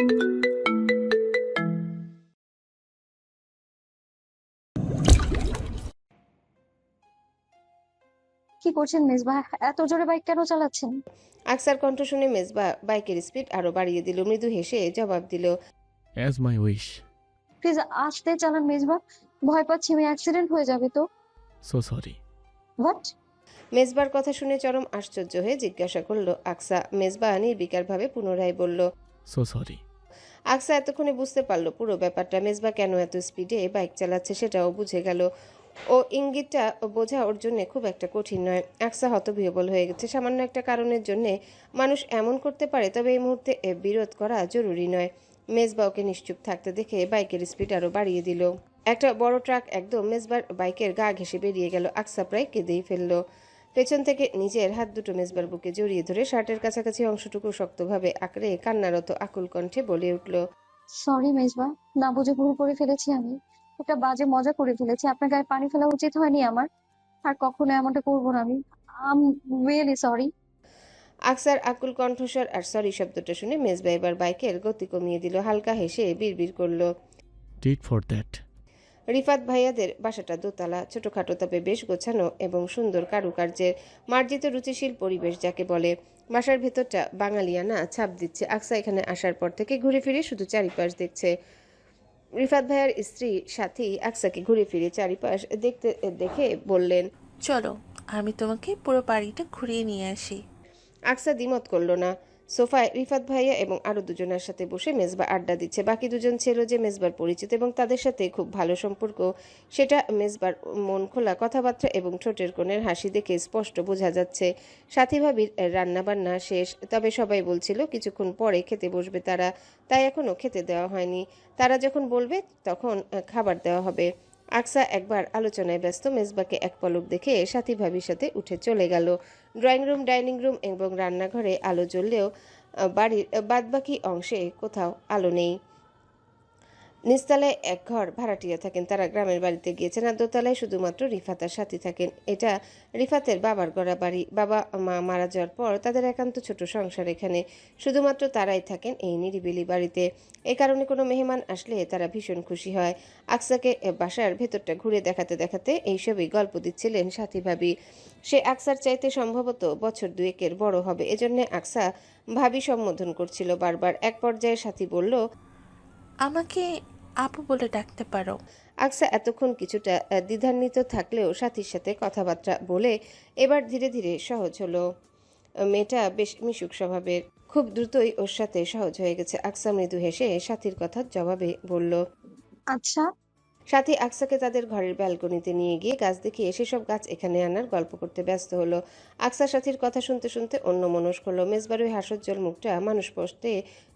কি করছেন মেজবা? এত জোরে বাইক কেন চালাচ্ছেন? আকসার কণ্ঠ শুনে মেজবা বাইকের স্পিড আরো বাড়িয়ে দিল। মৃদু হেসে জবাব দিল, অ্যাজ মাই উইশ। প্লিজ আস্তে চালান মেজবা। ভয় পাচ্ছি আমি, অ্যাক্সিডেন্ট হয়ে যাবে তো। So sorry. হোয়াট? মেজবার কথা শুনে চরম আশ্চর্য হয়ে জিজ্ঞাসা করলো আকসা। মেজবা নির্বিকারভাবে পুনরায় বলল, সো সরি। আকসা এতক্ষণে বুঝতে পারলো পুরো ব্যাপারটা। মেজবা কেন এত স্পিডে বাইক চালাচ্ছে সেটাও বুঝে গেল। ও ইঙ্গিতটা বোঝা ওর জন্য খুব একটা কঠিন নয়। আকসা হতবিহ্বল হয়ে গেছে। সামান্য একটা কারণের জন্য মানুষ এমন করতে পারে, তবে এই মুহূর্তে বিরোধ করা জরুরি নয়। মেজবা ওকে নিশ্চুপ থাকতে দেখে বাইকের স্পিড আরো বাড়িয়ে দিল। একটা বড় ট্রাক একদম মেজবার বাইকের গা ঘেঁষে বেরিয়ে গেল। আকসা প্রায় কেঁদেই ফেলল। পেছন থেকে নিজের হাত দুটো মেজবার বুকে জড়িয়ে ধরে শার্টের কাছাকাছি অংশটুকু শক্তভাবে আঁকড়ে কান্নারত আকুল কণ্ঠে বলে উঠল, সরি মেজবা, না বুঝে ভুল করে ফেলেছি আমি। একটা বাজে মজা করে ফেলেছি, আপনার গায়ে পানি ফেলা উচিত হয়নি আমার। আর কখনো এমনটা করবো না আমি। I'm really sorry. আকসার আকুল কণ্ঠস্বর আর সরি শব্দটা শুনে মেজবা এবার বাইকের গতি কমিয়ে দিল। হালকা হেসে বিড়বিড় করল, ডিড ফর দ্যাট। রিফাত ভাইয়াদের বাসাটা দোতলা, ছোটখাটো তবে বেশ গোছানো এবং সুন্দর কারুকার্যের মার্জিত রুচিশীল পরিবেশ যাকে বলে। বাসার ভেতরটা বাঙালিয়ানা ছাপ দিচ্ছে। আকসা এখানে আসার পর থেকে ঘুরে ফিরে শুধু চারিপাশ দেখছে। রিফাত ভাইয়ার স্ত্রী সাথী আকসাকে ঘুরে ফিরে চারিপাশ দেখতে দেখে বললেন, চলো, আমি তোমাকে পুরো বাড়িটা ঘুরিয়ে নিয়ে আসি। আকসা দ্বিমত করল না। সোফায় রিফাত ভাইয়া এবং আরো দুজনের সাথে বসে মেজবা আড্ডা দিচ্ছে। বাকি দুজন ছিল যে মেজবার পরিচিত এবং তাদের সাথে খুব ভালো সম্পর্ক, সেটা মেজবার মন খোলা কথাবার্তা এবং ঠোঁটের কোণের হাসি দেখে স্পষ্ট বোঝা যাচ্ছে। সাথী ভাবির রান্না বান্না শেষ, তবে সবাই বলছিল কিছুক্ষণ পরে খেতে বসবে তারা, তাই এখনো খেতে দেওয়া হয়নি। তারা যখন বলবে তখন খাবার দেওয়া হবে। আকসা একবার আলোচনায় ব্যস্ত মেজবাকে এক পলক দেখে সাথী ভাবির সাথে উঠে চলে গেল। ড্রয়িং রুম, ডাইনিং রুম এবং রান্নাঘরে আলো জ্বললেও বাড়ির বাদবাকি অংশে কোথাও আলো নেই। নিচতলায় এক ঘর ভাড়াটিয়া থাকেন, তারা গ্রামের বাড়িতে গিয়েছেন। আর দোতলায় শুধুমাত্র রিফাত আর সাথী থাকেন। এটা রিফাতের বাবার গড়া বাড়ি। বাবা মা মারা যাওয়ার পর তাদের একান্ত ছোট সংসার এখানে। শুধুমাত্র তারাই থাকেন এই নিরিবিলি বাড়িতে। এই কারণে কোনো মেহমান আসলে তারা ভীষণ খুশি হয়। আকসাকে বাসার ভেতরটা ঘুরে দেখাতে দেখাতে এইসবই গল্প দিচ্ছিলেন সাথী ভাবি। সে আকসার চাইতে সম্ভবত বছর দুয়েকের বড় হবে, এজন্যে আকসা ভাবি সম্বোধন করছিল বারবার। এক পর্যায়ে সাথী বলল, আমাকে আপু বলে ডাকতে পারো। আকসা এতক্ষণ কিছুটা দ্বিধান্বিত থাকলেও সাথীর সাথে কথাবার্তা বলে এবার ধীরে ধীরে সহজ হলো। মেয়েটা বেশ মিশুক স্বভাবের, খুব দ্রুতই ওর সাথে সহজ হয়ে গেছে। আকসা মৃদু হেসে সাথীর কথার জবাবে বলল, আচ্ছা। সাথী আকসাকে তাদের ঘরের ব্যালকনিতে নিয়ে গিয়ে গাছ দেখিয়ে সেসব গাছ এখানে আনার গল্প করতে ব্যস্ত হলো। আকসা সাথীর কথা শুনতে শুনতে অন্যমনস্ক হলো। মেজবার ওই হাস্যোজ্জ্বল মুখটা মানুষ পোস্টে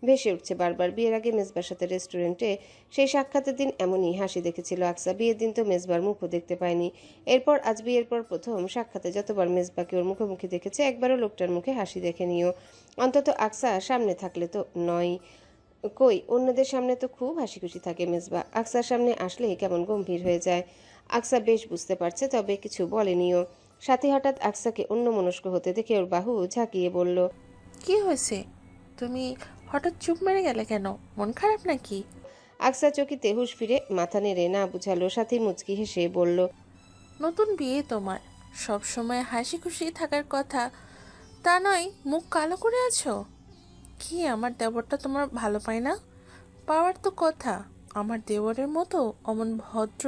ভেসে উঠছে বারবার। বিয়ের আগে মেজবার সাথে রেস্টুরেন্টে সেই সাক্ষাতের দিন এমনই হাসি দেখেছিল আকসা। বিয়ের দিন তো মেজবার মুখও দেখতে পায়নি। এরপর আজ বিয়ের পর প্রথম সাক্ষাতে যতবার মেজবাকে ওর মুখোমুখি দেখেছে, একবারও লোকটার মুখে হাসি দেখেনিও। অন্তত আকসা সামনে থাকলে তো নয়। কই, অন্যদের সামনে তো খুব হাসি খুশি থাকে মেজবা, আকসার সামনে আসলে কেমন গম্ভীর হয়ে যায়। আকসা বেশ বুঝতে পারছে, তবে কিছু বলেনিও। সাথী হঠাৎ আকসাকে অন্যমনস্ক হতে দেখে ওর বাহু ঝাঁকিয়ে বলল, কি হয়েছে? তুমি হঠাৎ চুপ মেরে গেলে কেন? মন খারাপ নাকি? আকসা চকিতে হুঁশ ফিরে মাথা নেড়ে না বুঝালো। সাথী মুচকি হেসে বলল, নতুন বিয়ে তোমার, সব সময় হাসি খুশি থাকার কথা, তা নয় মুখ কালো করে আছো। কি আমার দেবরটা তোমার ভালো পায় না? পাওয়ার তো কথা। আমার দেবরের মতো অমন ভদ্র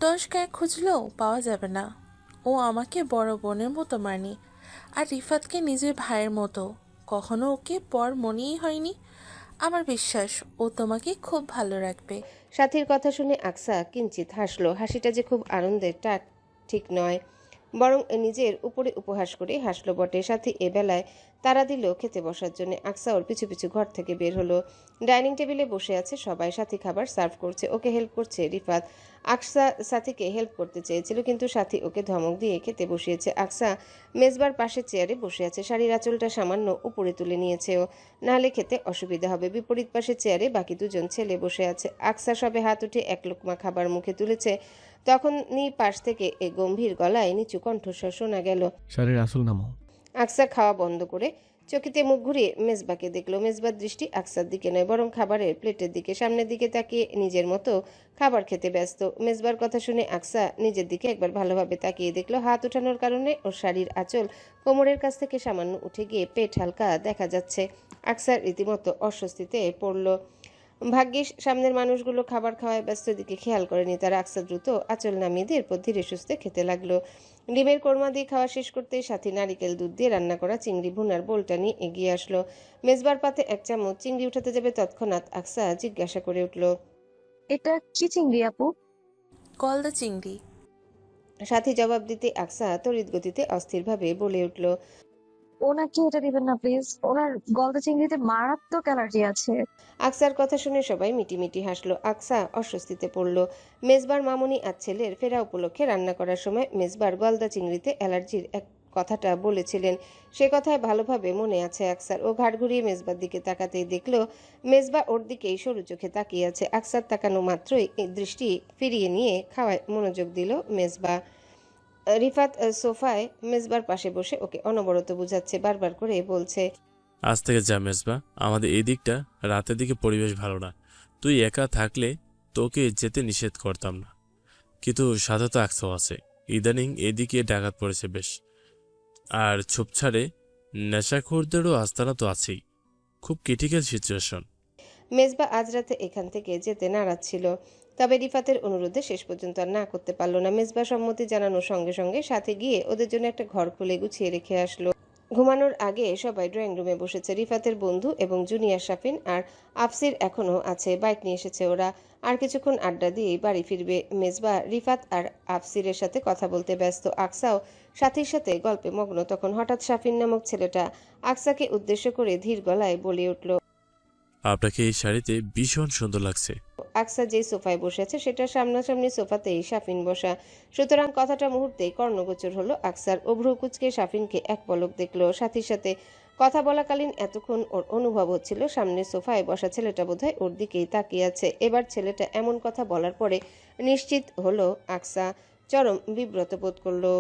10 গায়ে খুঁজলেও পাওয়া যাবে না। ও আমাকে বড় বোনের মতো মানে, আর রিফাতকে নিজের ভাইয়ের মতো। কখনো ওকে পর মনেই হয়নি। আমার বিশ্বাস ও তোমাকে খুব ভালো রাখবে। সাথীর কথা শুনে আকসা কিঞ্চিত হাসলো। হাসিটা যে খুব আনন্দের তা ঠিক নয়, বরং নিজের উপরে উপহাস করে হাসলো বটে। সাথী এবেলায় তারা দিল খেতে বসার জন্য। আকসা ওর পিছু পিছু ঘর থেকে বের হলো। ডাইনিং টেবিলে বসে আছে সবাই। সাথী খাবার সার্ভ করছে, ওকে হেল্প করছে রিফাত। আকসা সাথীকে হেল্প করতে চেয়েছিল, কিন্তু সাথী ওকে ধমক দিয়ে খেতে বসিয়েছে। আকসা মেজবার পাশে চেয়ারে বসে আছে, শাড়ির আঁচলটা সামান্য উপরে তুলে নিয়েছে ও, নাহলে খেতে অসুবিধা হবে। বিপরীত পাশে চেয়ারে বাকি দুজন ছেলে বসে আছে। আকসা সবে হাত উঠে এক লোকমা খাবার মুখে তুলেছে, তখনই পাশ থেকে গম্ভীর গলায় নিচু কণ্ঠস্বর শোনা গেল। শাড়ির আসল নামাও। আকসা খাওয়া বন্ধ করে চকিতে মুখ ঘুরিয়ে মেজবাকে দেখলো। মেজবার দৃষ্টি আকসার দিকে নয়, বরং খাবারের প্লেটের দিকে। সামনের দিকে তাকিয়ে নিজের মতো খাবার খেতে ব্যস্ত। মেজবার কথা শুনে আকসা নিজের দিকে একবার ভালোভাবে তাকিয়ে দেখলো। হাত উঠানোর কারণে ওর শাড়ির আঁচল কোমরের কাছ থেকে সামান্য উঠে গিয়ে পেট হালকা দেখা যাচ্ছে। আকসার রীতিমতো অস্বস্তিতে পড়ল। ভাগ্যিস সামনের মানুষগুলো খাবার খাওয়ায় ব্যস্ত, দিকে খেয়াল করেনি তারা। আকসা দ্রুত আঁচল নামিয়ে দিয়ে এরপর ধীরে সুস্থে খেতে লাগলো। ডিমের কোরমা দিয়ে খাওয়া শেষ করতেই সাথী নারিকেল দুধ দিয়ে রান্না করা চিংড়ি ভুনার বোলটা নিয়ে এগিয়ে আসলো। মেজবার পাতে এক চামচ চিংড়ি উঠাতে যাবে তৎক্ষণাৎ আকসা জিজ্ঞাসা করে উঠল, এটা কি চিংড়ি আপু? গলদা চিংড়ি। সাথী জবাব দিতে আকসা তড়িৎ গতিতে অস্থিরভাবে বলে উঠল, ওনাকে এটা দিবেন না প্লিজ, ওনার গলদা চিংড়িতে মারাত্মক অ্যালার্জি আছে। আকসার কথা শুনে সবাই মিটিমিটি হাসলো। আকসা অস্বস্তিতে পড়ল। মেজবার মামুনি আজ ছেলের ফেরা উপলক্ষে রান্না করার সময় মেজবার গলদা চিংড়িতে অ্যালার্জির এক কথাটা বলেছিলেন। সে কথায় ভালোভাবে মনে আছে আকসার। ও ঘাড় ঘুরিয়ে মেজবার দিকে তাকাতেই দেখলো মেজবা ওর দিকেই সরু চোখে তাকিয়ে আছে। আকসার তাকানো মাত্রই এই দৃষ্টি ফিরিয়ে নিয়ে খাওয়ায় মনোযোগ দিল মেজবা। রিফাত সোফায় মেজবার পাশে বসে ওকে অনবরত বুঝাচ্ছে, বারবার করে বলছে, আজ থেকে যা মেজবা, আমাদের এই দিকটা রাতের দিকে পরিবেশ ভালো না। তুই একা থাকলে তোকে যেতে নিষেধ করতাম না, কিন্তু সাথে তো আকসাও আছে। ইদানিং এদিকে ডাকাত পড়েছে বেশ, আর ঝোপঝাড়ে নেশাখোরদেরও আস্তানা তো আছেই। খুব ক্রিটিক্যাল সিচুয়েশন। মেজবা আজ রাতে এখান থেকে যেতে নারাজ ছিল, তবে রিফাতের অনুরোধে শেষ পর্যন্ত আর না করতে পারল না। মেজবা সম্মতি জানানোর সঙ্গে সঙ্গে সাথে গিয়ে ওদের জন্য একটা ঘর খুলে গুছিয়ে রেখে আসলো। ঘুমানোর আগে সবাই ড্রয়িং রুমে বসেছে। রিফাতের বন্ধু এবং জুনিয়র শাফিন আর আফসির এখনও আছে, বাইক নিয়ে এসেছে ওরা। আর কিছুক্ষণ আড্ডা দিয়েই বাড়ি ফিরবে। মেজবা রিফাত আর আফসিরের সাথে কথা বলতে ব্যস্ত। আকসাও সাথীর সাথে গল্পে মগ্ন। তখন হঠাৎ শাফিন নামক ছেলেটা আকসাকে উদ্দেশ্য করে ধীর গলায় বলে উঠল, আপনাকে এই শাড়িতে ভীষণ সুন্দর লাগছে। আকসা যেই সোফায় বসে আছে সেটা সামনাসামনি সোফাতেই শাফিন বসা, সুতরাং কথাটা মুহূর্তেই কর্ণগোচর হলো আকসার। ও ভ্রু কুঁচকে শাফিনকে এক পলক দেখলো। সাথীর সাথে কথা বলাকালীন এতক্ষণ ওর অনুভব হচ্ছিল সামনের সোফায় বসা ছেলেটা বোধহয় ওর দিকেই তাকিয়ে আছে। এবার ছেলেটা এমন কথা বলার পরে নিশ্চিত হলো আকসা। চরম বিব্রত বোধ করলো,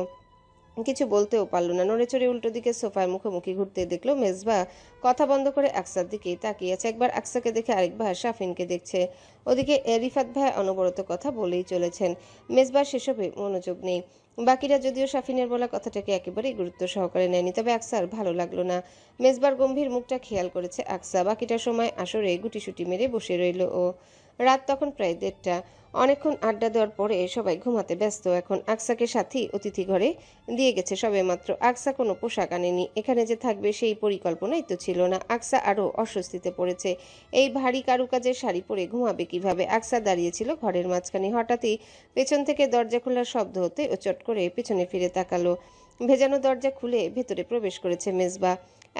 কিছু বলতেও পারল না। নড়েচড়ে উল্টো দিকে সোফার মুখোমুখি ঘুরতে দেখলো মেজবা কথা বন্ধ করে আকসার দিকেই তাকিয়ে আছে। একবার আকসাকে দেখে আরেকবার শাফিনকে দেখছে। ওদিকে রিফাত ভাই অনবরত কথা বলেই চলেছেন। মেজবার সেসবে মনোযোগ নেই। বাকিরা যদিও শাফিনের বলা কথাটাকে একেবারেই গুরুত্ব সহকারে নেয়নি, তবে আকসার ভালো লাগলো না। মেজবার গম্ভীর মুখটা খেয়াল করেছে আকসা। বাকিটা সময় আসরে গুটিসুটি মেরে বসে রইল ও। রাত তখন প্রায় 1:30। অনেকক্ষণ আড্ডা দেওয়ার পরে সবাই ঘুমাতে ব্যস্ত এখন। আকসাকে সাথী অতিথি ঘরে দিয়ে গেছে সবে মাত্র। আকসা কোনো পোশাক আনেনি, এখানে যে থাকবে সেই পরিকল্পনাই তো ছিল না। আকসা আরও অস্বস্তিতে পড়েছে। এই ভারী কারুকাজের শাড়ি পরে ঘুমাবে কিভাবে? আকসা দাঁড়িয়েছিল ঘরের মাঝখানে। হঠাৎই পেছন থেকে দরজা খোলার শব্দ হতে ও চট করে পেছনে ফিরে তাকালো। ভেজানো দরজা খুলে ভেতরে প্রবেশ করেছে মেজবা।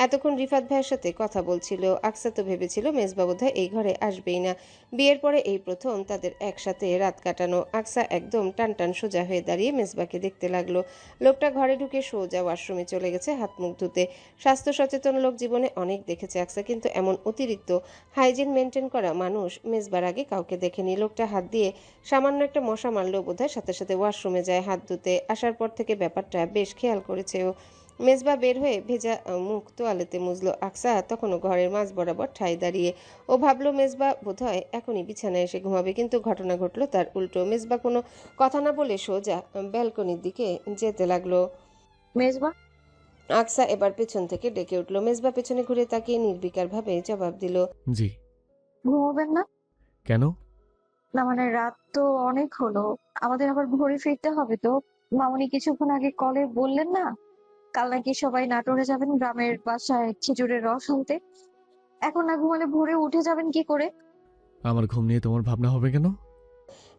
এতক্ষণ রিফাত ভাইয়ের সাথে কথা বলছিল। আকসা তো ভেবেছিল মেজবা বোধহয় এই ঘরে আসবেই না। বিয়ের পরে এই প্রথম তাদের একসাথে রাত কাটানো। আকসা একদম টানটান সোজা হয়ে দাঁড়িয়ে মেজবাকে দেখতে লাগলো। লোকটা ঘরে ঢুকে সোজা ওয়াশরুমে চলে গেছে হাত মুখ ধুতে। স্বাস্থ্য সচেতন লোক জীবনে অনেক দেখেছে আকসা, কিন্তু এমন অতিরিক্ত হাইজিন মেনটেন করা মানুষ মেজবার আগে কাউকে দেখেনি। লোকটা হাত দিয়ে সামান্য একটা মশা মারলেও বোধহয় সাথে সাথে ওয়াশরুমে যায় হাত ধুতে। আসার পর থেকে ব্যাপারটা বেশ খেয়াল করেছে ও। মেজবা বের হয়ে ভেজা মুখ তোয়ালেতে মুজলো। আকসা তখনও ঘরের মাঝ বরাবর ঠাই দাঁড়িয়ে। ও ভাবলো মেজবা বোধহয় এখনই বিছানায় এসে ঘুমাবে, কিন্তু ঘটনা ঘটলো তার উল্টো। মেজবা কোনো কথা না বলে সোজা ব্যালকনির দিকে যেতে লাগলো। মেজবা, আকসা এবার পেছন থেকে ডেকে উঠলো। মেজবা পেছনে ঘুরে তাকিয়ে নির্বিকারভাবে জবাব দিল, জি। ঘুমাবেন না? কেন? না মানে রাত তো অনেক হলো, আমাদের আবার ভোরে ফিরতে হবে তো। মামুনি কিছুক্ষণ আগে কলে বললেন না, কাল নাকি সবাই নাটোরে যাবেন গ্রামের বাসায় খেজুরের রস আনতে। এখন না ঘুমালে ভোরে উঠে যাবেন কি করে? আমার ঘুম নিয়ে তোমার ভাবনা হবে কেন?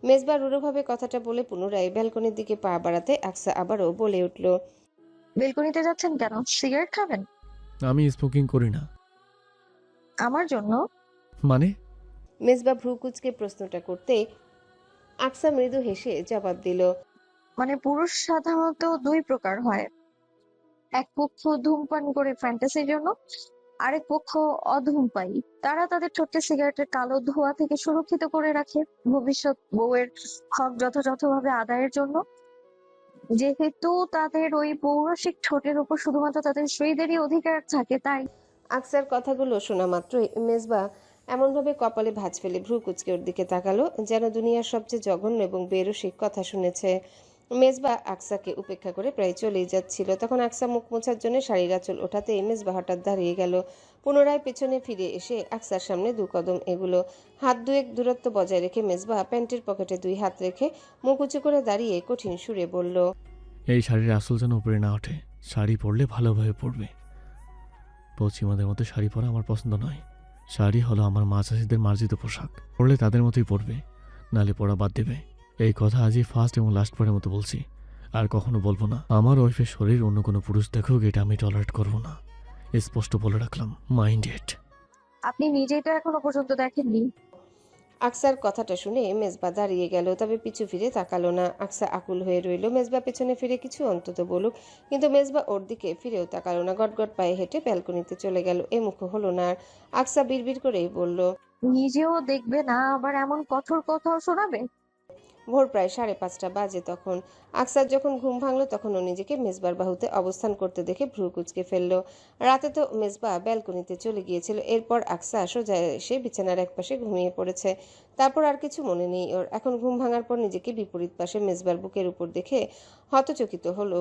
মেজবা রূঢ়ভাবে কথাটা বলে পুনরায় ব্যালকনির দিকে পা বাড়াতে আকসা আবারও বলে উঠল, বেলকনিতে যাচ্ছেন কেন? সিগারেট খাবেন? আমি স্মোকিং করি না। আমার জন্য? মানে? মেজবা ভ্রু কুচকে প্রশ্নটা করতে আকসা মৃদু হেসে জবাব দিল, মানে পুরুষ সাধারণত দুই প্রকার হয়, এক পক্ষ ধূমপান করে ফ্যান্টাসির জন্য, আরেক পক্ষ অধূমপায়ী। তারা তাদের ঠোঁটে সিগারেটের কালো ধোঁয়া থেকে সুরক্ষিত করে রাখে ভবিষ্যৎ বউয়ের হক যথাযথভাবে আদায়ের জন্য। যেহেতু তাদের ওই পৌরসিক ঠোঁটের উপর শুধুমাত্র তাদের স্ত্রীদেরই অধিকার থাকে, তাই আকসার কথাগুলো শোনা মাত্রই মেজবা এমনভাবে কপালে ভাঁজ ফেলে ভ্রু কুঁচকে ওর দিকে তাকালো, যেন দুনিয়ার সবচেয়ে জঘন্য এবং বেরসিক কথা শুনেছে। মেজবা আকসাকে উপেক্ষা করে প্রায় চলেই যাচ্ছিল। তখন আকসা মুখ মোছার জন্য শাড়ির আঁচল ওঠাতেই মেজবা হঠাৎ দাঁড়িয়ে গেল। পুনরায় পেছনে ফিরে এসে আকসার সামনে 2 কদম এগুলো। হাত দুয়েক দূরত্ব বজায় রেখে মেজবা প্যান্টের পকেটে 2 হাত রেখে মুখ উঁচু করে দাঁড়িয়ে কঠিন সুরে বলল, এই শাড়ির আসল যেন উপরে না ওঠে। শাড়ি পরলে ভালোভাবে পরবে। পশ্চিমাদের মতো শাড়ি পরা আমার পছন্দ নয়। শাড়ি হলো আমার মা চাষিদের মার্জিত পোশাক। পরলে তাদের মতোই পরবে, নালে পরা বাদ দেবে। এই কথা আজই ফার্স্ট এবং লাস্টবারের মতো বলছি, আর কখনো বলবো না। আমার ওয়াইফের শরীর অন্য কোনো পুরুষ দেখুক, এটা আমি টলারেট করবো না। স্পষ্ট বলে রাখলাম, মাইন্ড ইট। আপনি নিজেই তো এখনো পর্যন্ত দেখেননি। আকসার কথাটা শুনে মেজবা দাঁড়িয়ে গেল, তবে পিছু ফিরে তাকালো না। আকসা আকুল হয়ে রইল মেজবা পেছনে ফিরে কিছু অন্তত বলুক, কিন্তু মেজবা ওর দিকে ফিরেও তাকালো না। গটগট পায়ে হেঁটে ব্যালকনিতে চলে গেল। এ মুখ হলো না আর। আকসা বিড়বিড় করেই বলল, নিজেও দেখবে না, আবার এমন কঠোর কথাও শোনাবে। ভোর প্রায় 5:30 বাজে তখন। আকসার যখন ঘুম ভাঙলো তখন ও নিজেকে মেজবার বাহুতে অবস্থান করতে দেখে ভ্রু কুঁচকে ফেললো। রাতে তো মেজবা ব্যালকনিতে চলে গিয়েছিল। এরপর আকসা সোজা এসে বিছানার একপাশে ঘুমিয়ে পড়েছে। তারপর আর কিছু মনে নেই ওর। এখন ঘুম ভাঙার পর নিজেকে বিপরীত পাশে মেজবার বুকের উপর দেখে হতচকিত হলো।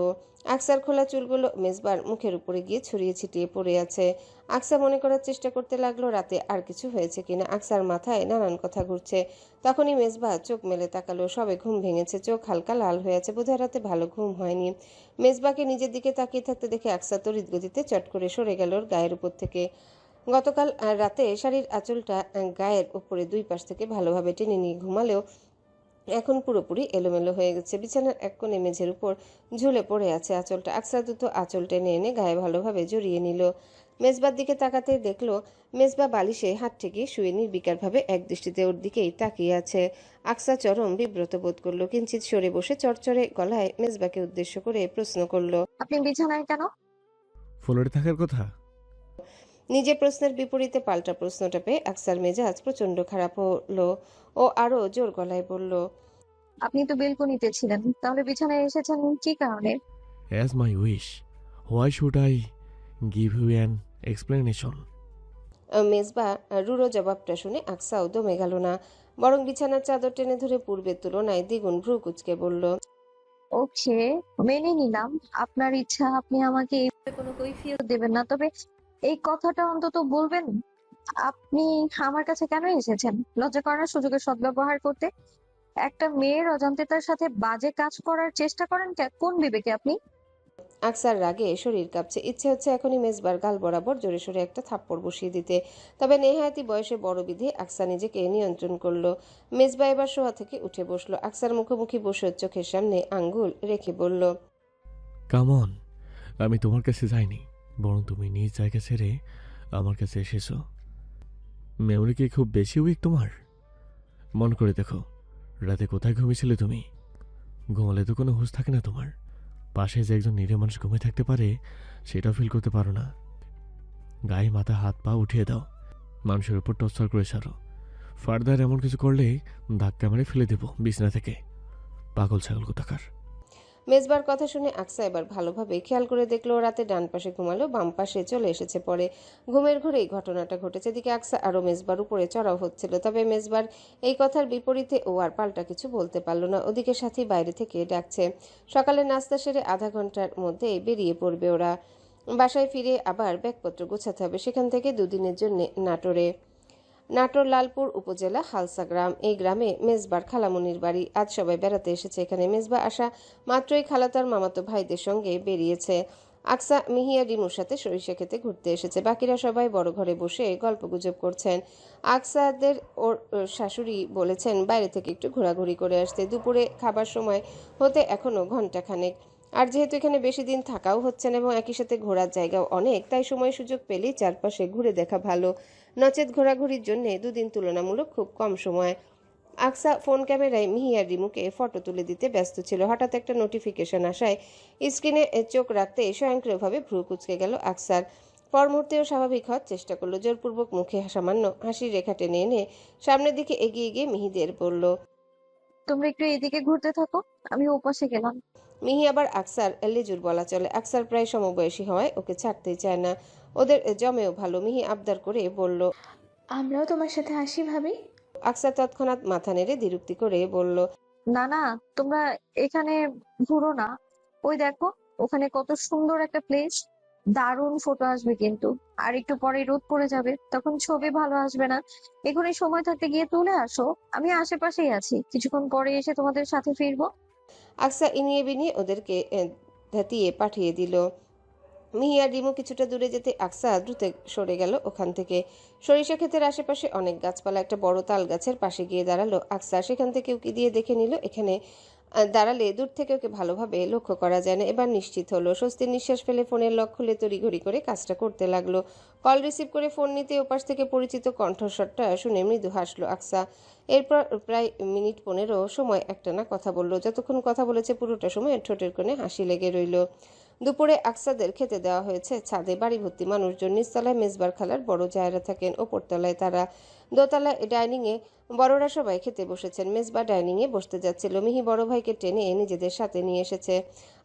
আকসার খোলা চুলগুলো মেজবার মুখের উপরে গিয়ে ছড়িয়ে ছিটিয়ে পড়ে আছে। আকসা মনে করার চেষ্টা করতে লাগলো রাতে আর কিছু হয়েছে কিনা। আকসার মাথায় নানান কথা ঘুরছে। তখনই মেজবা চোখ মেলে তাকালো। সবে ঘুম ভেঙেছে, চোখ হালকা লাল হয়ে আছে, বোধহয় রাতে ভালো ঘুম হয়নি। মেজবাকে নিজের দিকে তাকিয়ে থাকতে দেখে আকসা তড়িৎ গতিতে চট করে সরে গেল ওর গায়ের উপর থেকে। গতকাল রাতে শাড়ির আঁচলটা গায়ের উপরে 2 পাশ থেকে ভালোভাবে টেনে নিয়ে ঘুমালেও এখন পুরোপুরি এলোমেলো হয়ে গেছে। বিছানার এক কোণে মেঝের উপর ঝুলে পড়ে আছে আঁচলটা। আকসা দ্রুত আঁচল টেনে এনে গায়ে ভালোভাবে জড়িয়ে নিল। মেজবার দিকে তাকাতে দেখলো মেজবা বালিশে হাত ঠেকিয়ে শুয়ে নির্বিকারভাবে এক দৃষ্টিতে ওর দিকেই তাকিয়ে আছে। আকসা চরম বিব্রত বোধ করলো। কিঞ্চিত সরে বসে চড়চড়ে গলায় মেজবাকে উদ্দেশ্য করে প্রশ্ন করলো। আপনি বিছানায় কেন? ফ্লোরে থাকার কথা। নিজের প্রশ্নের বিপরীতে পাল্টা প্রশ্নটা পেয়ে আকসার মেজাজ প্রচন্ড খারাপ হলো। ও আরো জোর গলায় বলল, আপনি তো বেলকনিতে ছিলেন, তাহলে বিছানায় এসেছেন কি কারণে? As my wish, why should I give you an explanation? মেজবা রুড়ো জবাবটা শুনে আকসাও দমে গেল না, বরং বিছানার চাদর টেনে ধরে পূর্বের তুলনায় দ্বিগুণ ভ্রু কুঁচকে বলল, ওকে, মেনে নিলাম আপনার ইচ্ছা। আপনি আমাকে এই ব্যাপারে কোনো কৈফিয়ত দেবেন না, তবে এই কথাটা অন্তত বলবেন। আপনি আমার কাছে কেন এসেছেন? লজ্জা করার সুযোগের সদ্ব্যবহার করতে? একটা মেয়ের অজান্তে তার সাথে বাজে কাজ করার চেষ্টা করেন কোন বিবেকে আপনি? আকসার রাগে শরীর কাঁপছে। ইচ্ছে হচ্ছে এখনই মেজবার গাল বরাবর জোরে সোরে একটা থাপ্পড় বসিয়ে দিতে। তবে নেহায়াতি বয়সে বড় বিধে আকসা নিজেকে নিয়ন্ত্রণ করলো। মেজবা এবার শোয়া থেকে উঠে বসলো। আকসার মুখোমুখি বসে চোখের সামনে আঙ্গুল রেখে বলল, কাম অন, আমি তোমার কাছে যাইনি, বরং তুমি নিজ জায়গা ছেড়ে আমার কাছে এসেছো। মেমোরি কি খুব বেশি উইক তোমার? মন করে দেখো, রাতে কোথায় ঘুমিয়েছিলে তুমি? ঘুমালে তো কোনো হুঁশ থাকে না তোমার। পাশে যে একজন নিরীহ মানুষ ঘুমিয়ে থাকতে পারে সেটাও ফিল করতে পারো না। গায়ে মাথা হাত পা উঠিয়ে দাও, মানুষের উপর টর্চার করে ছাড়ো। ফার্দার এমন কিছু করলে ধাক্কা মেরে ফেলে দেবো বিছনা থেকে। পাগল ছাগল কোথাকার। মেজবার কথা শুনে আকসা এবার ভালোভাবে খেয়াল করে দেখলো রাতে ডান পাশে ঘুমালো, বাম পাশে চলে এসেছে পরে। ঘুমের ঘরেই ঘটনাটা ঘটেছে। এদিকে আকসা আরও মেজবার উপরে চড়াও হচ্ছিল। তবে মেজবার এই কথার বিপরীতে ও আর পাল্টা কিছু বলতে পারলো না। ওদিকে সাথী বাইরে থেকে ডাকছে। সকালে নাস্তা সেরে আধা ঘন্টার মধ্যে বেরিয়ে পড়বে ওরা। বাসায় ফিরে আবার ব্যাগপত্র গোছাতে হবে। সেখান থেকে 2 দিনের জন্য নাটোরে। নাটোর লালপুর উপজেলা হালসা গ্রাম। এই গ্রামে মেজবার খালামনির বাড়ি। আজ সবাই বেড়াতে এসেছে এখানে। মেজবা আসা মাত্রই খালাতার মামাতো ভাইদের সঙ্গে বেরিয়েছে। আকসা মিহিয়া রিমুর সাথে সরিষা খেতে ঘুরতে এসেছে। বাকিরা সবাই বড় ঘরে বসে গল্পগুজব করছেন। আকসাদের ওর শাশুড়ি বলেছেন বাইরে থেকে একটু ঘোরাঘুরি করে আসতে। দুপুরে খাবার সময় হতে এখনো ঘন্টাখানেক। আর যেহেতু এখানে বেশি দিন থাকাও হচ্ছে না এবং একই সাথে ঘোরার জায়গাও অনেক, তাই সময় সুযোগ পেলেই চারপাশে ঘুরে দেখা ভালো। নচেত ঘোরাঘুরির জন্য 2 দিন তুলনামূলক খুব কম সময়। আকসা ফোন ক্যামেরায় মিহিয়ার রিমুকে ফটো তুলে দিতে ব্যস্ত ছিল। হঠাৎ একটা নোটিফিকেশন আসায় স্ক্রিনে চোখ রাখতে স্বয়ংক্রিয়ভাবে ভ্রু কুঁচকে গেল আকসার। পর মুহূর্তেও স্বাভাবিক হওয়ার চেষ্টা করলো। জোরপূর্বক মুখে সামান্য হাসির রেখা টেনে এনে সামনের দিকে এগিয়ে গিয়ে মিহিদের বলল, তোমরা একটু এদিকে ঘুরতে থাকো, আমি ওপাশে গেলাম। মিহি আবার আকসার লেজুর বলা চলে। আকসার প্রায় সমবয়সী হওয়ায় ওকে ছাড়তেই চায় না। ওদের জমেও ভালো। মিহি আবদার করে বলল। আমরাও তোমার সাথে আসি ভাবি। আকসার তৎক্ষণাৎ মাথা নেড়ে দ্বিরুক্তি করে বলল। না না, তোমরা এখানে ঘুরো না। ওই দেখো, ওখানে কত সুন্দর একটা প্লেস, দারুণ ফটো আসবে কিন্তু। আর একটু পরে রোদ পড়ে যাবে, তখন ছবি ভালো আসবে না। এখনই সময় থাকতে গিয়ে তুলে আসো। আমি আশেপাশেই আছি, কিছুক্ষণ পরে এসে তোমাদের সাথে ফিরবো। আকসা ইনিয়ে বিনিয়ে ওদেরকে ধাতিয়ে পাঠিয়ে দিল। মিহি আর রিমু কিছুটা দূরে যেতে আকসা দ্রুত সরে গেল ওখান থেকে। সরিষা ক্ষেতের আশেপাশে অনেক গাছপালা। একটা বড় তাল গাছের পাশে গিয়ে দাঁড়ালো আকসা। সেখান থেকে উকি দিয়ে দেখে নিল এখানে দাঁড়ালে দূর থেকে ওকে ভালোভাবে লক্ষ্য করা যায় না। এবার নিশ্চিত হলো। স্বস্তির নিঃশ্বাস ফেলে ফোনের লক খুলে তড়িঘড়ি করে কাজটা করতে লাগলো। কল রিসিভ করে ফোন নিতে ওপাশ থেকে পরিচিত কণ্ঠস্বরটা শুনে মৃদু হাসলো আকসা। এরপর প্রায় মিনিট 15 সময় একটানা কথা বলল। যতক্ষণ কথা বলেছে পুরোটা সময় ঠোঁটের কোণে হাসি লেগে রইল। দুপুরে আকসাদের খেতে দেওয়া হয়েছে ছাদে। বাড়ি ভর্তি মানুষজন। নিচতলায় মেজবার খালার বড় জায়রা থাকেন, ওপরতলায় তারা। দোতলায় ডাইনিংয়ে বড়রা সবাই খেতে বসেছেন। মেজবা ডাইনিংয়ে বসতে যাচ্ছিল। মিহি বড় ভাইকে টেনে নিজেদের সাথে নিয়ে এসেছে।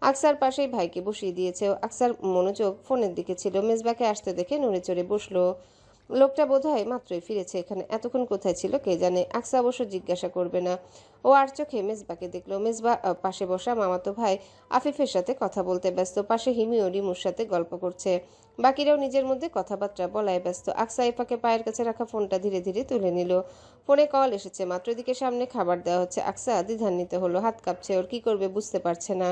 আকসার পাশেই ভাইকে বসিয়ে দিয়েছে। আকসার মনোযোগ ফোনের দিকে ছিল। মেজবাকে আসতে দেখে নড়ে চড়ে বসলো। লোকটা বোধহয় মাত্রই ফিরেছে এখানে। এতক্ষণ কোথায় ছিল কে জানে। আকসা অবশ্য জিজ্ঞাসা করবে না। ও আর চোখে মেজবাকে দেখলো। মেজবা পাশে বসা মামাতো ভাই আফিফের সাথে কথা বলতে ব্যস্ত। পাশে হিমি ও রিমুর সাথে গল্প করছে। বাকিরাও নিজের মধ্যে কথাবার্তা বলায় ব্যস্ত। আকসা ইফাকে পায়ের কাছে রাখা ফোনটা ধীরে ধীরে তুলে নিল। ফোনে কল এসেছে মাত্র। এদিকে সামনে খাবার দেওয়া হচ্ছে। আকসা দ্বিধান্বিত হলো। হাত কাঁপছে ওর। কি করবে বুঝতে পারছে না।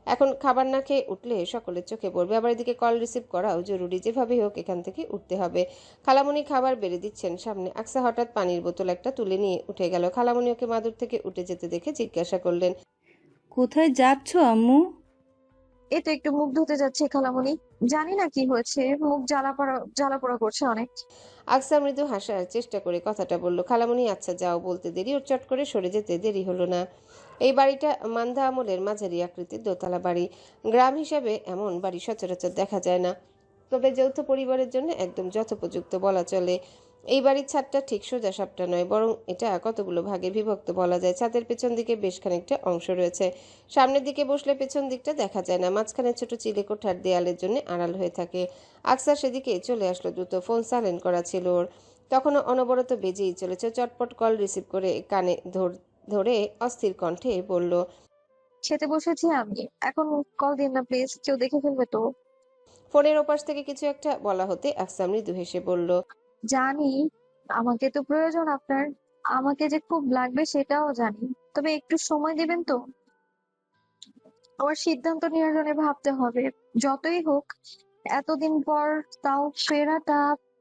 এখন খাবার না খেয়ে উঠলে সকলের চোখে পড়বে। আবার এদিকে কল রিসিভ করাও জরুরি। যেভাবেই হোক এখান থেকে উঠতে হবে। খালামণি খাবার বেড়ে দিচ্ছেন সামনে। আকসা হঠাৎ পানির বোতল একটা তুলে নিয়ে উঠে গেল। খালামণি ওকে মাদুর থেকে উঠে যেতে দেখে জিজ্ঞাসা করলেন। কোথায় যাচ্ছ আম্মু? এই তো একটু মুখ ধুতে যাচ্ছে খালামণি। জানি না কি হয়েছে, মুখ জ্বালা পোড়া করছে অনেক। আকসা মৃদু হাসার চেষ্টা করে কথাটা বলল। খালামণি আচ্ছা যাও বলতে দেরি ওর চট করে সরে যেতে দেরি হলো না। এই বাড়িটা মান্দা আমলের মাঝারি আকৃতির দোতলা বাড়ি। গ্রাম হিসাবে এমন বাড়ি সচরাচর দেখা যায় না, তবে যৌথ পরিবারের জন্য একদম যথোপযুক্ত বলা চলে। এই বাড়ির ছাদটা ঠিক সোজা সাপটা নয়, বরং এটা কতগুলো ভাগে বিভক্ত বলা যায়। ছাদের পেছন দিকে বেশ খানিকটা অংশ রয়েছে। সামনের দিকে বসলে পেছন দিকটা দেখা যায় না। মাঝখানে ছোট চিলে কোঠার দেয়ালের জন্য আড়াল হয়ে থাকে। আকসা সেদিকে চলে আসলো দ্রুত। ফোন সাইলেন্ট করা ছিল ওর। তখনও অনবরত বেজেই চলেছে। চটপট কল রিসিভ করে কানে ধরে অস্থির কণ্ঠে বলল। খেতে বসেছি আমি, এখন কল দিন না প্লিজ, কেউ দেখে ফেলবে তো। ফোনের ওপাশ থেকে কিছু একটা বলা হতে আকসা মৃদু হেসে বলল। জানি আমাকে তো প্রয়োজন আপনার, আমাকে যে খুব লাগবে সেটাও জানি, তবে একটু সময় দিবেন তো। আমার সিদ্ধান্ত নেওয়ার জন্য ভাবতে হবে। যতই হোক এতদিন পর তাও ফেরাটা,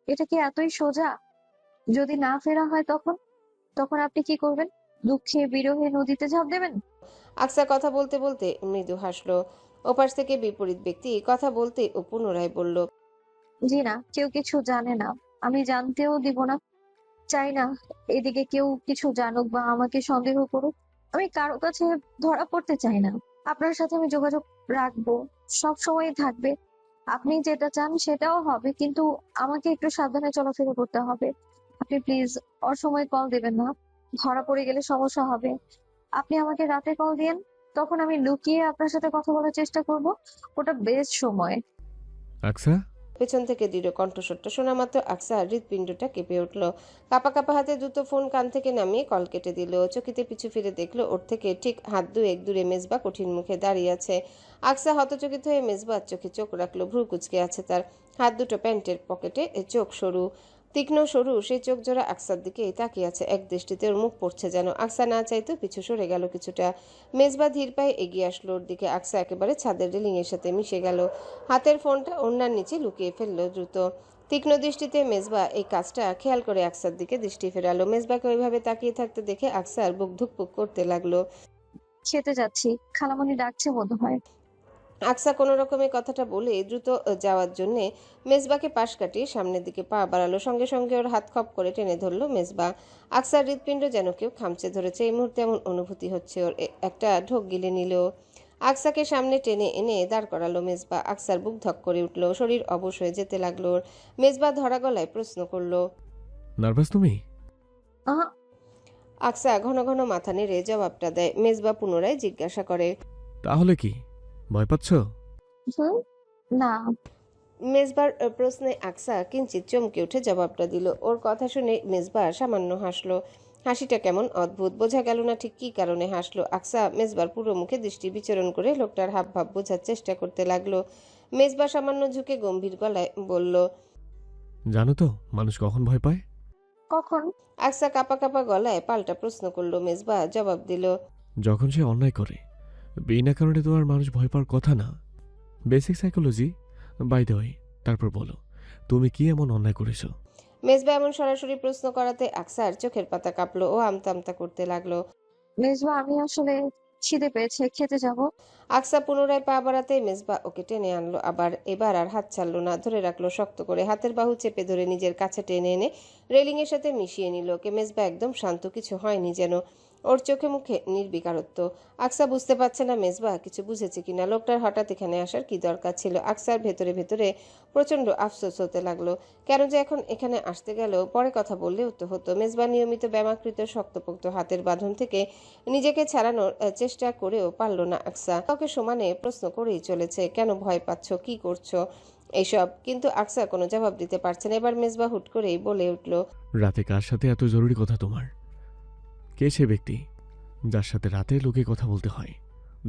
এটা কি এতই সোজা? যদি না ফেরা হয় তখন তখন আপনি কি করবেন? দুঃখে বিরহে নদীতে ঝাঁপ দেবেন? আকসা কথা বলতে বলতে মৃদু হাসলো। ওপাশ থেকে বিপরীত ব্যক্তি কথা বলতে ও পুনরায় বলল। জি না, কেউ কিছু জানে না, আমি জানতেও দিব না। চাই না এদিকে কেউ কিছু জানুক বা আমাকে সন্দেহ করুক। আমি কারো কাছে ধরা পড়তে চাই না। আপনার সাথে আমি যোগাযোগ রাখবো, সব সময় থাকবে। আপনি যেটা চান সেটাও হবে, কিন্তু আমাকে একটু সাবধানে চলাফেরা করতে হবে। আপনি প্লিজ অসময়ে কল দিবেন না, ধরা পড়ে গেলে সমস্যা হবে। আপনি আমাকে রাতে কল দিয়েন, তখন আমি লুকিয়ে আপনার সাথে কথা বলার চেষ্টা করব। ওটা বেস্ট সময়। আকসা, পেছন থেকে দৃঢ় কণ্ঠস্বরটা শোনা মাত্র আকসার হৃৎপিণ্ডটা কেঁপে উঠল। কাপা কাপা হাতে দ্রুত ফোন কান থেকে নামিয়ে কল কেটে দিল। চকিতে পিছু ফিরে দেখলো ওর থেকে ঠিক হাত দুয়েক দূরে মেজবা কঠিন মুখে দাঁড়িয়ে আছে। আকসা হতচকিত হয়ে মেজবার চোখে চোখ রাখলো। ভ্রু কুঁচকে আছে তার। হাত দুটো প্যান্টের পকেটে, চোখ সরু, তীক্ষ্ণ সরু সেই চোখ জোড়া আকসার দিকে তাকিয়ে আছে এক দৃষ্টিতে। ওর মুখ পড়ছে যেন। আকসা না চাইতেও পিছু সরে গেল কিছুটা। মেজবা ধীর পায়ে এগিয়ে আসলো ওর দিকে। আকসা একেবারে ছাদের রেলিং এর সাথে মিশে গেল। হাতের ফোনটা ওড়নার নিচে লুকিয়ে ফেললো দ্রুত। তীক্ষ্ণ দৃষ্টিতে মেজবা এই কাজটা খেয়াল করে আকসার দিকে দৃষ্টি ফেরালো। মেজবাকে ওইভাবে তাকিয়ে থাকতে দেখে আকসার বুক ধুকপুক করতে লাগলো। খেতে যাচ্ছি, খালামণি ডাকছে বোধ হয়। আকসা কোনো রকমে কথাটা বলে দ্রুত যাওয়ার জন্যে মেজবাকে পাশ কাটিয়ে সামনের দিকে পা বাড়ালো। সঙ্গে সঙ্গে ওর হাত খপ করে টেনে ধরলো মেজবা। আকসার হৃৎপিণ্ড যেন কেউ খামচে ধরেছে। এই মুহূর্তে এমন অনুভূতি হচ্ছে ওর। একটা ঢোক গিলে নিল। আকসাকে সামনে টেনে এনে দাঁড় করালো মেজবা। আকসার বুক ধক করে উঠলো। শরীর অবশ হয়ে যেতে লাগলো ওর। মেজবা ধরা গলায় প্রশ্ন করলো। নার্ভাস তুমি? আহা, আকসা ঘন ঘন মাথা নেড়ে জবাবটা দেয়। মেজবা পুনরায় জিজ্ঞাসা করে। তাহলে কি ভয় পাচ্ছ? হুম, না। মেজবার প্রশ্নে আকসা কিঞ্চিত চমকে উঠে জবাবটা দিল। ওর কথা শুনে মেজবা সামান্য হাসলো। হাসিটা কেমন অদ্ভুত, বোঝা গেল না ঠিক কী কারণে হাসলো। আকসা মেজবার পুরো মুখে দৃষ্টি বিচরণ করে লোকটার হাবভাব বোঝার চেষ্টা করতে লাগলো। মেজবা সামান্য ঝুঁকে গম্ভীর গলায় বলল, জানো তো মানুষ কখন ভয় পায়? কখন? আকসা কাঁপা কাঁপা গলায় পাল্টা প্রশ্ন করলো। মেজবা জবাব দিল, যখন সে অন্যায় করে। বিনা কারণে তো আর মানুষ ভয় পাওয়ার কথা না। Basic psychology by the way. তারপর বলো, তুমি কি এমন অন্যায় করেছো? মেজবা এমন সরাসরি প্রশ্ন করাতে আকসার চোখের পাতা কাঁপলো। ও আমতা আমতা করতে লাগলো। মেজবা, আমি আসলে খিদে পেয়েছে, খেতে যাব। আকসা পুনরায় পা বাড়াতে মেজবা ওকে টেনে আনলো। এবার আর হাত ছাড়লো না, ধরে রাখলো শক্ত করে। হাতের বাহু চেপে ধরে নিজের কাছে টেনে এনে রেলিংয়ের সাথে মিশিয়ে নিল ওকে। মেজবা একদম শান্ত, কিছু হয়নি যেন। ওর চোখে মুখে নির্বিকারত্ব। আকসা বুঝতে পারছে না মেজবা কিছু বুঝেছে কিনা। লোকটার হঠাৎ এখানে আসার কি দরকার ছিল। আকসার ভেতরে ভেতরে প্রচন্ড আফসোস হতে লাগলো। কেন যে এখন এখানে আসতে গেল, পরে কথা বললেও তো হতো। মেজবা নিয়মিত ব্যায়ামাকৃত শক্তপোক্ত হাতের বাঁধন থেকে নিজেকে ছাড়ানোর চেষ্টা করেও পারল না আকসা। কাউকে সমানে প্রশ্ন করেই চলেছে, কেন ভয় পাচ্ছ, কি করছো এইসব। কিন্তু আকসা কোনো জবাব দিতে পারছে না। এবার মেজবা হুট করেই বলে উঠল, রাতে কার সাথে এত জরুরি কথা তোমার? কে সে ব্যক্তি যার সাথে রাতে লোকে কথা বলতে হয়,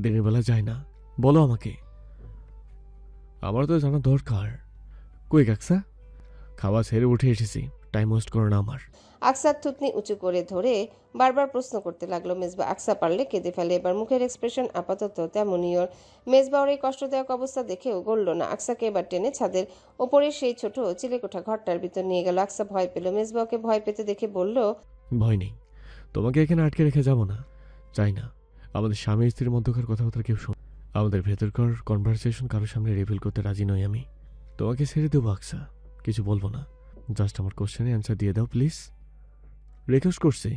দিনের বেলা যায় না? বলো আমাকে, আমার তো জানা দরকার। কই কাকসা, খাওয়া ছেড়ে উঠে এসেছি, টাইম ওয়েস্ট করো না আমার। আকসার থুতনি উঁচু করে ধরে বারবার প্রশ্ন করতে লাগলো মেজবা। আকসা পারলে কেঁদে ফেলে। এবার মুখের এক্সপ্রেশন আপাতত তেমনই ওর। মেজবা ওর এই কষ্টদায়ক অবস্থা দেখেও গড়ল না। আকসাকে এবার টেনে ছাদের ওপরে সেই ছোট চিলেকোঠা ঘরটার ভিতর নিয়ে গেল। আকসা ভয় পেল। মেজবা ওকে ভয় পেতে দেখে বলল, ভয় নেই, তোমাকে এখানে আটকে রেখে যাব না। চাই না আমাদের স্বামী স্ত্রীর মধ্যকার কথাবার্তা কেউ শোন। আমাদের ভেতরকার কনভারসেশন কারোর সামনে রিভিল করতে রাজি নই আমি। তোমাকে ছেড়ে দেবো আকসা, কিছু বলবো না। জাস্ট আমার কোশ্চেনে অ্যান্সার দিয়ে দাও প্লিজ, রিকোয়েস্ট করছি।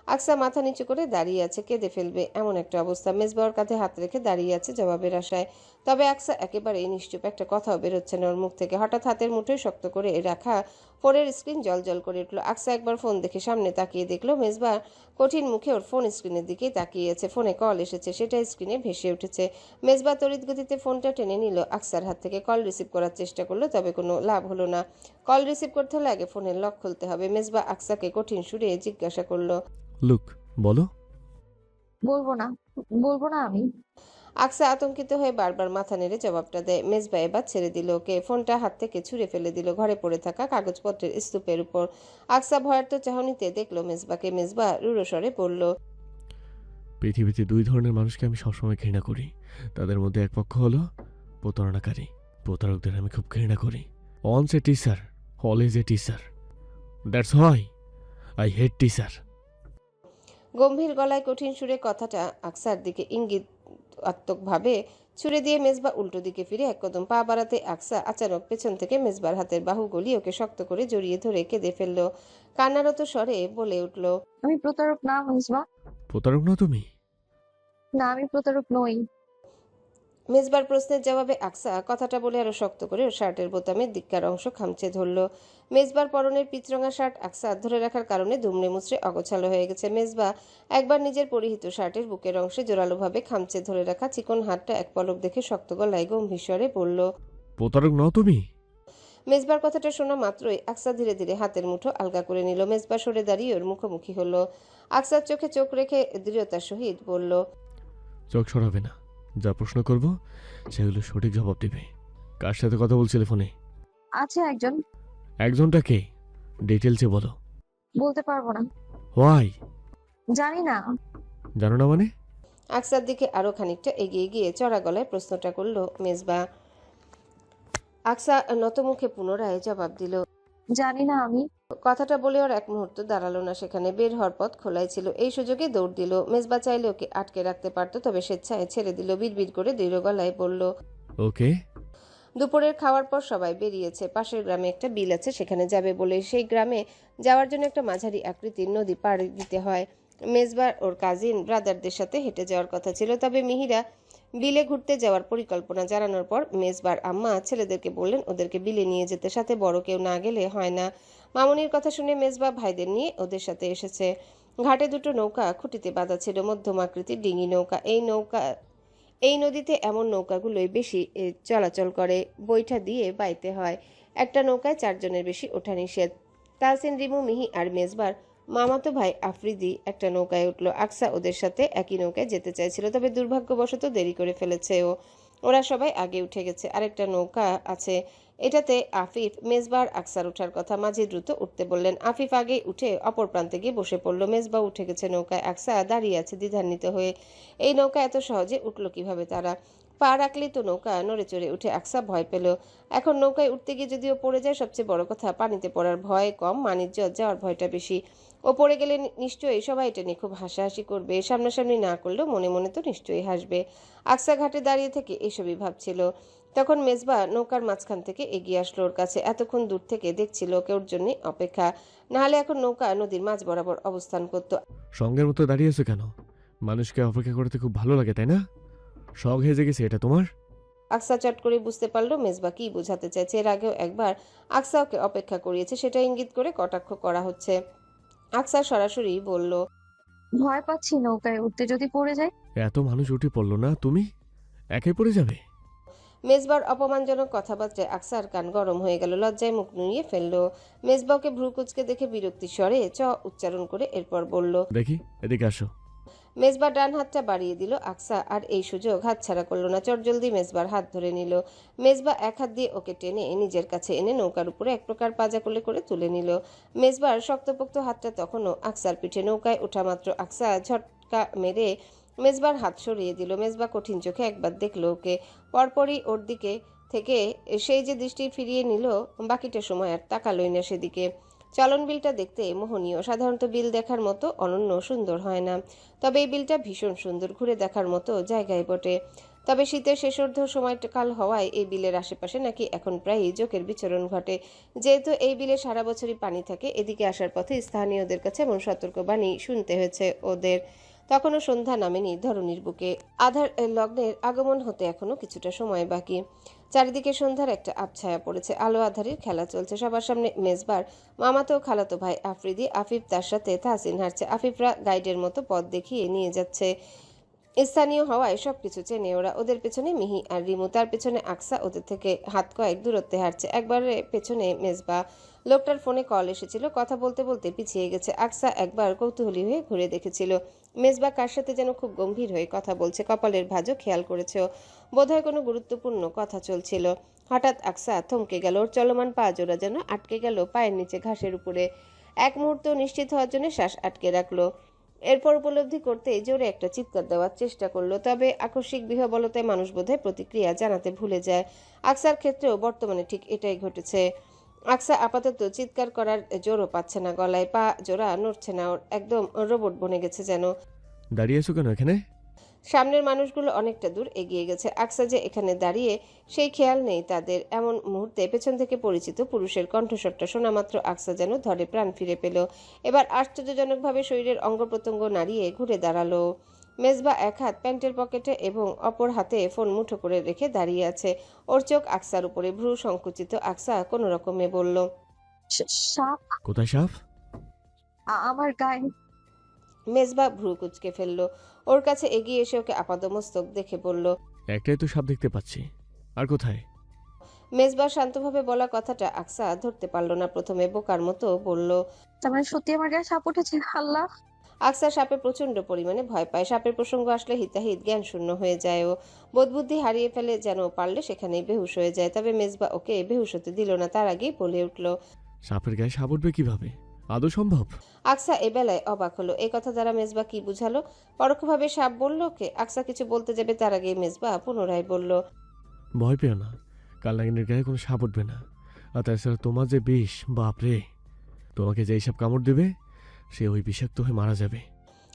আকসা মাথা নিচু করে দাঁড়িয়ে আছে, কেঁদে ফেলবে এমন একটা অবস্থা। মেজবাহর কাঁধে হাত রেখে দাঁড়িয়ে আছে জবাবের আশায়। তবে আকসা একেবারেই নিশ্চুপ, একটা কথাও বেরোচ্ছে না ওর মুখ থেকে। হঠাৎ হাতের মুঠোয় শক্ত করে রাখা ফোনের স্ক্রিন জল জল করে উঠলো। আকসা একবার ফোন দেখে সামনে তাকিয়ে দেখলো মেজবা কঠিন মুখে ওর ফোন স্ক্রিনের দিকেই তাকিয়ে আছে। ফোনে কল এসেছে, সেটা স্ক্রিনে ভেসে উঠেছে। মেজবা তড়িৎ গতিতে ফোনটা টেনে নিল আকসার হাত থেকে। কল রিসিভ করার চেষ্টা করলো, তবে কোনো লাভ হলো না। কল রিসিভ করতে হলে আগে ফোনের লক খুলতে হবে। মেজবা আকসাকে কঠিন সুরে জিজ্ঞাসা করলো, লুক, বলো। বলবো না, বলবো না আমি। আকসা আতঙ্কিত হয়ে বারবার মাথা নেড়ে জবাবটা দেয়। মেজবা এবার ছেড়ে দিল ওকে। ফোনটা হাত থেকে ছুঁড়ে ফেলে দিল ঘরে পড়ে থাকা কাগজপত্রের স্তূপের উপর। আকসা ভয়ার্ত চাহনিতে দেখলো মেজবাকে। মেজবা রুড়ো স্বরে বলল, পৃথিবীতে দুই ধরনের মানুষকে আমি সবসময় ঘৃণা করি। তাদের মধ্যে এক পক্ষ হলো প্রতারণাকারী। প্রতারকদের আমি খুব ঘৃণা করি। Once a teacher, always a teacher. That's why I hate teacher. গম্ভীর গলায় কঠিন সুরে কথাটা আকসার দিকে ইঙ্গিতাত্মকভাবে ছুড়ে দিয়ে মেজবা উল্টো দিকে ফিরে এক কদম পা বাড়াতে আকসা আচানক পেছন থেকে মেজবার হাতের বাহু গলিয়ে ওকে শক্ত করে জড়িয়ে ধরে কেঁদে ফেলল। কান্নারত স্বরে বলে উঠল, আমি প্রতারক না মেজবা। প্রতারক না তুমি? না, আমি প্রতারক নই। মেজবার প্রশ্নের জবাবে আকসা কথাটা বলে আরো শক্ত করে ওর শার্টের বোতামের দিককার অংশ খামচে ধরল। মেজবার পরনের পিচরঙা শার্ট আকসা ধরে রাখার কারণে দুমড়ে মুচড়ে অগোছালো হয়ে গেছে। মেজবা একবার নিজের পরিহিত শার্টের বুকের অংশে জোরালোভাবে খামচে ধরে রাখা চিকন হাতটা এক পলক দেখে শক্ত গলায় গম্ভীর স্বরে বলল, প্রতারক নও তুমি? মেজবার কথাটা শোনা মাত্রই আকসা ধীরে ধীরে হাতের মুঠো আলগা করে নিল। মেজবা সরে দাঁড়িয়ে ওর মুখোমুখি হলো। আকসার চোখে চোখ রেখে দৃঢ়তার সহিত বলল, চোখ সরাবে না। যা প্রশ্ন করব সেগুলো সঠিক জবাব দিবে। কার সাথে কথা বলছিলে ফোনে? আছে একজন। একজনটা কে? ডিটেলসে বলো। বলতে পারবো না। হোয়াই? জানি না। জানো না মানে? আকসার দিকে আরো খানিকটা এগিয়ে গিয়ে চড়া গলায় প্রশ্নটা করলো মেজবা। আকসা নতমুখে পুনরায় জবাব দিল। জানি না আমি। কথাটা বলে ওর এক মুহূর্ত দাঁড়ালো না সেখানে। বের হওয়ার পথ খোলাই ছিল। এই সুযোগে দৌড় দিল। মেজবা চাইলে ওকে আটকে রাখতে পারত, তবে স্বেচ্ছায় ছেড়ে দিল। বিড়বিড় করে দৃঢ় গলায় বলল, ওকে। দুপুরের খাওয়ার পর সবাই বেরিয়েছে। পাশের গ্রামে একটা বিল আছে, সেখানে যাবে বলে। সেই গ্রামে যাওয়ার জন্য একটা মাঝারি আকৃতির নদী পাড়ি দিতে হয়। মেজবার ওর কাজিন ব্রাদারদের সাথে হেঁটে যাওয়ার কথা ছিল, তবে মিহিরা বিলে ঘুরতে যাওয়ার পরিকল্পনা জানানোর পর মেজবার আম্মা ছেলেদেরকে বললেন ওদেরকে বিলে নিয়ে যেতে, সাথে বড় কেউ না গেলে হয় না। মামুনির কথা শুনে মেজবা ভাইদের নিয়ে ওদের সাথে এসেছে। ঘাটে দুটো নৌকা খুঁটিতে বাঁধা ছিল, মধ্যম আকৃতির ডিঙি নৌকা। এই নদীতে এমন নৌকাগুলোই বেশি চলাচল করে, বৈঠা দিয়ে বাইতে হয়। একটা নৌকায় 4 জনের বেশি ওঠা নিষেধ। তাহসিন, রিমু, মিহি আর মেজবার মামাতো ভাই আফ্রিদি একটা নৌকায় উঠলো। আকসা ওদের সাথে একই নৌকায় যেতে চাইছিল, তবে দুর্ভাগ্যবশত দেরি করে ফেলেছে ওরা সবাই আগে উঠে গেছে। আরেকটা নৌকা আছে, এটাতে আফিফ, মেজবা আর আকসার ওঠার কথা। মাঝি দ্রুত উঠতে বললেন। আফিফ আগে উঠে অপর প্রান্তে গিয়ে বসে পড়ল। মেজবা উঠে গেছে নৌকায়, আকসা দাঁড়িয়ে আছে দ্বিধান্বিত হয়ে। এই নৌকা এত সহজে উঠলো কিভাবে তারা? পা রাখলেই তো নৌকা নড়ে চড়ে উঠে। আকসা ভয় পেল। এখন নৌকায় উঠতে গিয়ে যদিও পড়ে যায়, সবচেয়ে বড় কথা পানিতে পড়ার ভয় কম, মানিজ্যত যাওয়ার ভয়টা বেশি। ও পড়ে গেলে নিশ্চয়ই সবাই এটা নিয়ে খুব হাসাহাসি করবে, সামনাসামনি না করলেও মনে মনে তো নিশ্চয়ই হাসবে। আকসা ঘাটে দাঁড়িয়ে থেকে এসবই ভাবছিল। তখন মেজবা নৌকার মাঝখান থেকে এগিয়ে আসলো ওর কাছে। এতক্ষণ দূর থেকে দেখছিল ওকে, ওর জন্য অপেক্ষা। নাহলে এখন নৌকা নদীর মাঝ বরাবর অবস্থান করত। সঙ্গের মতো দাঁড়িয়ে আছো কেন? মানুষকে অপেক্ষা করতে খুব ভালো লাগে, তাই না? শখ হেজে গেছে এটা তোমার? আকসা চট করে বুঝতে পারলো মেজবা কি বোঝাতে চাইছে। এর আগেও একবার আকসা ওকে অপেক্ষা করিয়েছে, সেটা ইঙ্গিত করে কটাক্ষ করা হচ্ছে। আকসা সরাসরি বলল, ভয় পাচ্ছি নৌকায় উঠতে, যদি পড়ে যায়। এত মানুষ উঠে পড়লো না, তুমি একাই পড়ে যাবে? মেজবার অপমানজনক কথাবার্তায় আকসার কান গরম হয়ে গেল, লজ্জায় মুখ নুইয়ে ফেললো। মেজবাকে ভ্রু কুচকে দেখে বিরক্তি স্বরে চ উচ্চারণ করে এরপর বলল। দেখি, এদিকে আসো। মেজবা ডান হাতটা বাড়িয়ে দিল। আকসা আর এই সুযোগ হাতছাড়া করলো না, চটজলদি মেজবার হাত ধরে নিল। মেজবা এক হাত দিয়ে ওকে টেনে নিজের কাছে এনে নৌকার উপরে এক প্রকার পাজা কোলে করে তুলে নিল। মেজবার শক্তপোক্ত হাতটা তখনও আকসার পিঠে। নৌকায় ওঠা মাত্র আকসা ঝটকা মেরে মেজবার হাত সরিয়ে দিল। মেজবা কঠিন চোখে একবার দেখলো ওকে, পরপরই ওর দিকে থেকে সেই যে দৃষ্টি ফিরিয়ে নিল, বাকিটা সময় আর তাকালোই না সেদিকে। চালন বিলটা দেখতে মোহনীয়, সাধারণত বিল দেখার মতো অনন্য সুন্দর হয় না, তবে এই বিলটা ভীষণ সুন্দর, ঘুরে দেখার মতো জায়গায় বটে। তবে শীতের শেষার্ধ সময়কাল হওয়ায় এই বিলের আশেপাশে নাকি এখন প্রায়ই জোকের বিচরণ ঘটে। যেহেতু এই বিলে সারা বছরই পানি থাকে, এদিকে আসার পথে স্থানীয়দের কাছে এমন সতর্কবাণী শুনতে হয়েছে ওদের। তখনও সন্ধ্যা নামেনি ধরণীর বুকে। আধার লগ্নের আগমন হতে এখনো কিছুটা সময় বাকি। চারিদিকে সন্ধ্যার একটা আবছায়া পড়েছে, আলো আধারের খেলা চলছে। সবার সামনে মেজবার মামাতো খালাতো ভাই আফ্রিদি, আফিফ তার সাথে তাহসিন হাঁটছে। আফিফরা গাইডের মতো পথ দেখিয়ে নিয়ে যাচ্ছে। স্থানীয় হওয়ায় সবকিছু চেনে ওরা। ওদের পেছনে মিহি আর রিমু, তার পেছনে আকসা ওদের থেকে হাত কয়েক দূরত্বে হাঁটছে। একবারে পেছনে মেজবা। লোকটার ফোনে কল এসেছিল, কথা বলতে বলতে পিছিয়ে গেছে। আকসা একবার কৌতূহলী হয়ে ঘুরে দেখেছিল মেজবা কার সাথে যেন খুব গম্ভীর হয়ে কথা বলছে। কপালের ভাঁজও খেয়াল করেছে, বোধহয় কোনো গুরুত্বপূর্ণ কথা চলছিল। হঠাৎ আকসা থমকে গেল, ওর চলমান পা জোড়া যেন আটকে গেল পায়ের নিচে ঘাসের উপরে। এক মুহূর্ত নিশ্চিত হওয়ার জন্য শ্বাস আটকে রাখলো। এরপর উপলব্ধি করতে জোরে একটা চিৎকার দেওয়ার চেষ্টা করলো, তবে আকস্মিক বিহ্বলতায় মানুষ বোধহয় প্রতিক্রিয়া জানাতে ভুলে যায়। আকসার ক্ষেত্রেও বর্তমানে ঠিক এটাই ঘটেছে। আকসা আপাতত চিৎকার করার জোরও পাচ্ছে না, গলায় পা জোড়া নড়ছে না ওর, একদম রোবট বনে গেছে যেন। দাঁড়িয়ে আছো কেন এখানে? সামনের মানুষগুলো অনেকটা দূর এগিয়ে গেছে, আকসা যে এখানে দাঁড়িয়ে সেই খেয়াল নেই তাদের। এমন মুহূর্তে পেছন থেকে পরিচিত পুরুষের কণ্ঠস্বরটা শোনা মাত্র আকসা যেন ধরে প্রাণ ফিরে পেল। এবার আশ্চর্যজনকভাবে শরীরের অঙ্গ প্রত্যঙ্গ নাড়িয়ে ঘুরে দাঁড়ালো। মেজবা এক হাত প্যান্টের পকেটে এবং অপর হাতে ফোন মুঠো করে রেখে দাঁড়িয়ে আছে। ওর চোখ আকসার উপরে, ভ্রু সংকুচিত। আকসা কোনো রকমে বলল, সাপ কোথায় সাপ? আমার গায়ে। মেজবা ভ্রু কুচকে ফেললো। ওর কাছে এগিয়ে এসে ওকে আপাদমস্তক দেখে বলল, একটাই তো সাপ দেখতে পাচ্ছি, আর কোথায়? মেজবা শান্তভাবে বলা কথাটা আকসা ধরতে পারল না প্রথমে, বোকার মতো বলল। তার মানে সত্যি আমার গায়ে সাপ উঠেছে? আল্লাহ! আকসা সাপে প্রচন্ড পরিমাণে ভয় পায়। সাপের প্রসঙ্গ আসলে হিতাহিত জ্ঞান শূন্য হয়ে যায় ও, বোধবুদ্ধি হারিয়ে ফেলে, যেন পারলে সেখানেই বেহুশ হয়ে যায়। তবে মেজবা ওকে বেহুশ হতে দিল না, তার আগেই বলে উঠল, সাপের গায়ে সাপ উঠবে কিভাবে? আদৌ সম্ভব? আকসা এবেলায় অবাক হলো। এই কথা দ্বারা মেজবা কি বুঝালো? পরোক্ষভাবে সাপ বলল ওকে? আকসা কিছু বলতে যাবে তার আগেই মেজবা পুনরায় বলল, ভয় পেও না, কাল নাগিনের গায়ে কোনো সাপ উঠবে না। আর তাছাড়া তোমার যে বিষ, বাপরে, তোমাকে যেই সাপ কামড় দেবে সে ওই বিষাক্ত হয়ে মারা যাবে।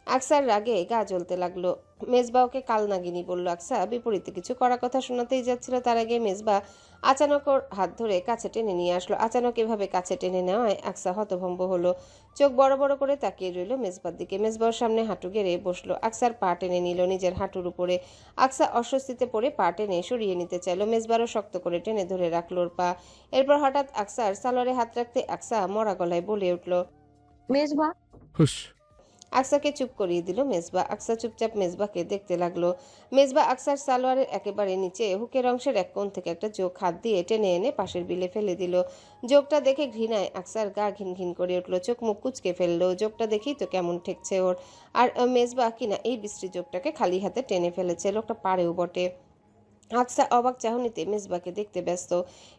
আকসার রাগে গা জ্বলতে লাগলো। মেজবা ওকে কালনাগিনী বলল। আকসা বিপরীতে কিছু করা কথা শোনাতেই যাচ্ছিল, তার আগে মেজবা আচানক ওর হাত ধরে কাছে টেনে নিয়ে আসলো। আচানক এভাবে কাছে টেনে নেওয়ায় আকসা হতভম্ব হলো, চোখ বড় বড় করে তাকিয়ে রইল মেজবার দিকে। মেজবার সামনে হাঁটু গেড়ে বসলো, আকসার পা টেনে নিল নিজের হাঁটুর উপরে। আকসা অস্বস্তিতে পড়ে পা টেনে সরিয়ে নিতে চাইলো, মেজবারও শক্ত করে টেনে ধরে রাখলো ওর পা। এরপর হঠাৎ আকসার সালোয়ারে হাত রাখতে আকসা মরা গলায় বলে উঠল, মেজবা! হুস! আকসাকে চুপ করিয়ে দিল মেজবা। আকসা চুপচাপ মেজবাকে দেখতে লাগলো। মেজবা আকসার সালোয়ারের একেবারে নিচে হুকের অংশের এক কোণ থেকে একটা জোক হাত দিয়ে টেনে এনে পাশের বিলে ফেলে দিল। জোকটা দেখে ঘৃণায় আকসার গা ঘিন ঘিন করে উঠলো, চোখ মুখ কুচকে ফেললো। জোকটা দেখেই তো কেমন ঠেকছে ওর। আর মেজবা কিনা এই বিশ্রী জোকটাকে খালি হাতে টেনে ফেলেছে, লোকটা পারেও বটে। আকসা অবাক চাহনিতে মেজবাকে দেখতে ব্যস্ত।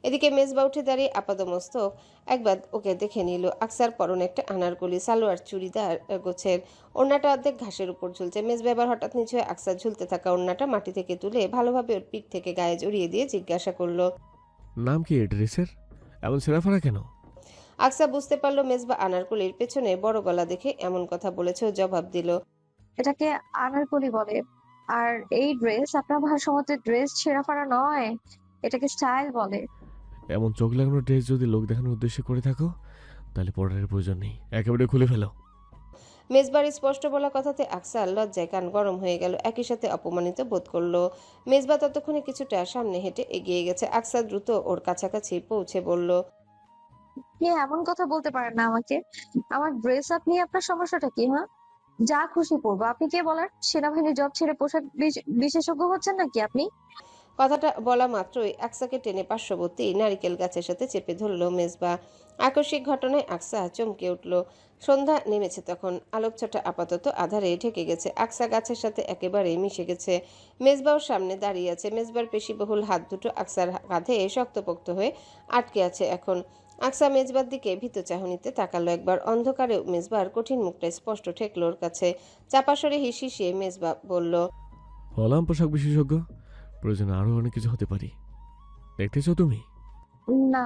এদিকে মেজবা উঠে দাঁড়িয়ে আপাদমস্তক একবার ওকে দেখে নিল। আকসার পরনে একটা আনারকলি সালোয়ার চুড়িদার গোছের, ওড়নাটা অর্ধেক ঘাসের উপর ঝুলছে। মেজবা এবার হঠাৎ নিচু হয়ে আকসার ঝুলতে থাকা ওড়নাটা মাটি থেকে তুলে ভালোভাবে ওর পিঠ থেকে গায়ে জড়িয়ে দিয়ে জিজ্ঞাসা করলো, নাম কি এই ড্রেসের? এমন ছেঁড়াফাড়া কেন? আকসা বুঝতে পারলো মেজবা আনারকলির পেছনে বড় গলা দেখে এমন কথা বলেছে। ও জবাব দিল, এটাকে আনারকলি বলে। আর এই ড্রেস আপনার ভাষা মতে ড্রেস ছেঁড়াফাড়া নয়, এটাকে স্টাইল বলে। এমন চোখ লাগানো ড্রেস যদি লোক দেখানোর উদ্দেশ্যে করে থাকো তাহলে পড়ার প্রয়োজন নেই, একেবারে খুলে ফেলো। মেজবার স্পষ্ট বলা কথাতে আকসার লজ্জায় কান গরম হয়ে গেল, একই সাথে অপমানিত বোধ করলো। মেজবা ততক্ষণে কিছুটা সামনে হেঁটে এগিয়ে গেছে। আকসা দ্রুত ওর কাছাকাছি পৌঁছে বলল, আপনি এমন কথা বলতে পারেন না আমাকে। আমার ড্রেস আপ নিয়ে আপনার সমস্যাটা কি? হ্যাঁ, যা খুশি পরবো। আপনি কে বলার? সেনাবাহিনীর জব ছেড়ে পোশাক বিশেষজ্ঞ হচ্ছেন নাকি আপনি? কথাটা বলা মাত্রই আকসাকে টেনে পার্শ্ববর্তী নারিকেল গাছের সাথে চেপে ধরল মেজবা। আকস্মিক ঘটনায় আকসা চমকে উঠল। সন্ধ্যা নেমেছে তখন, আলোকছটা আপাতত আধারে ঢেকে গেছে। আকসা গাছের সাথে একেবারে মিশে গেছে। মেজবাও সামনে দাঁড়িয়ে আছে। মেজবার পেশিবহুল হাত দুটো আকসার কাঁধে শক্তপোক্ত হয়ে আটকে আছে এখন। আকসা মেজবার দিকে ভীত চাহনিতে তাকালো একবার। অন্ধকারেও মেজবার কঠিন মুখটা স্পষ্ট ঠেকল ওর কাছে। চাপাসরে হিসিয়ে মেজবা বলল, হলাম পোশাক বিশেষজ্ঞ, প্রয়োজনে আরো অনেক কিছু হতে পারি। দেখতেছো তুমি? না।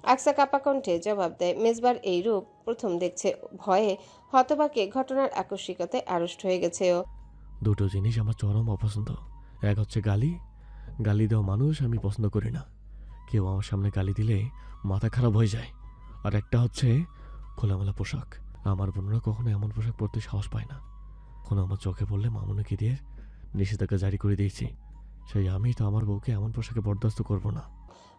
আকসা কাপা কণ্ঠে জবাব দেয়। মেজবার এই রূপ প্রথম দেখছে। ভয়ে হতবাকে ঘটনার আকস্মিকতায় আড়ষ্ট হয়ে গেছে ও। দুটো জিনিস আমার চরম অপছন্দ। এক হচ্ছে গালি, গালি দেওয়া মানুষ আমি পছন্দ করি না। কেউ আমার সামনে গালি দিলে মাথা খারাপ হয়ে যায়। আর একটা হচ্ছে খোলামেলা পোশাক। আমার বোনরা কখনো এমন পোশাক পরতে সাহস পায় না। কখনো আমার চোখে পড়লে মামুনিকে দিয়ে নিষেধাজ্ঞা জারি করে দিয়েছি। সেই আমি তো আমার বউকে এমন পোশাকে বরদাস্ত করব না।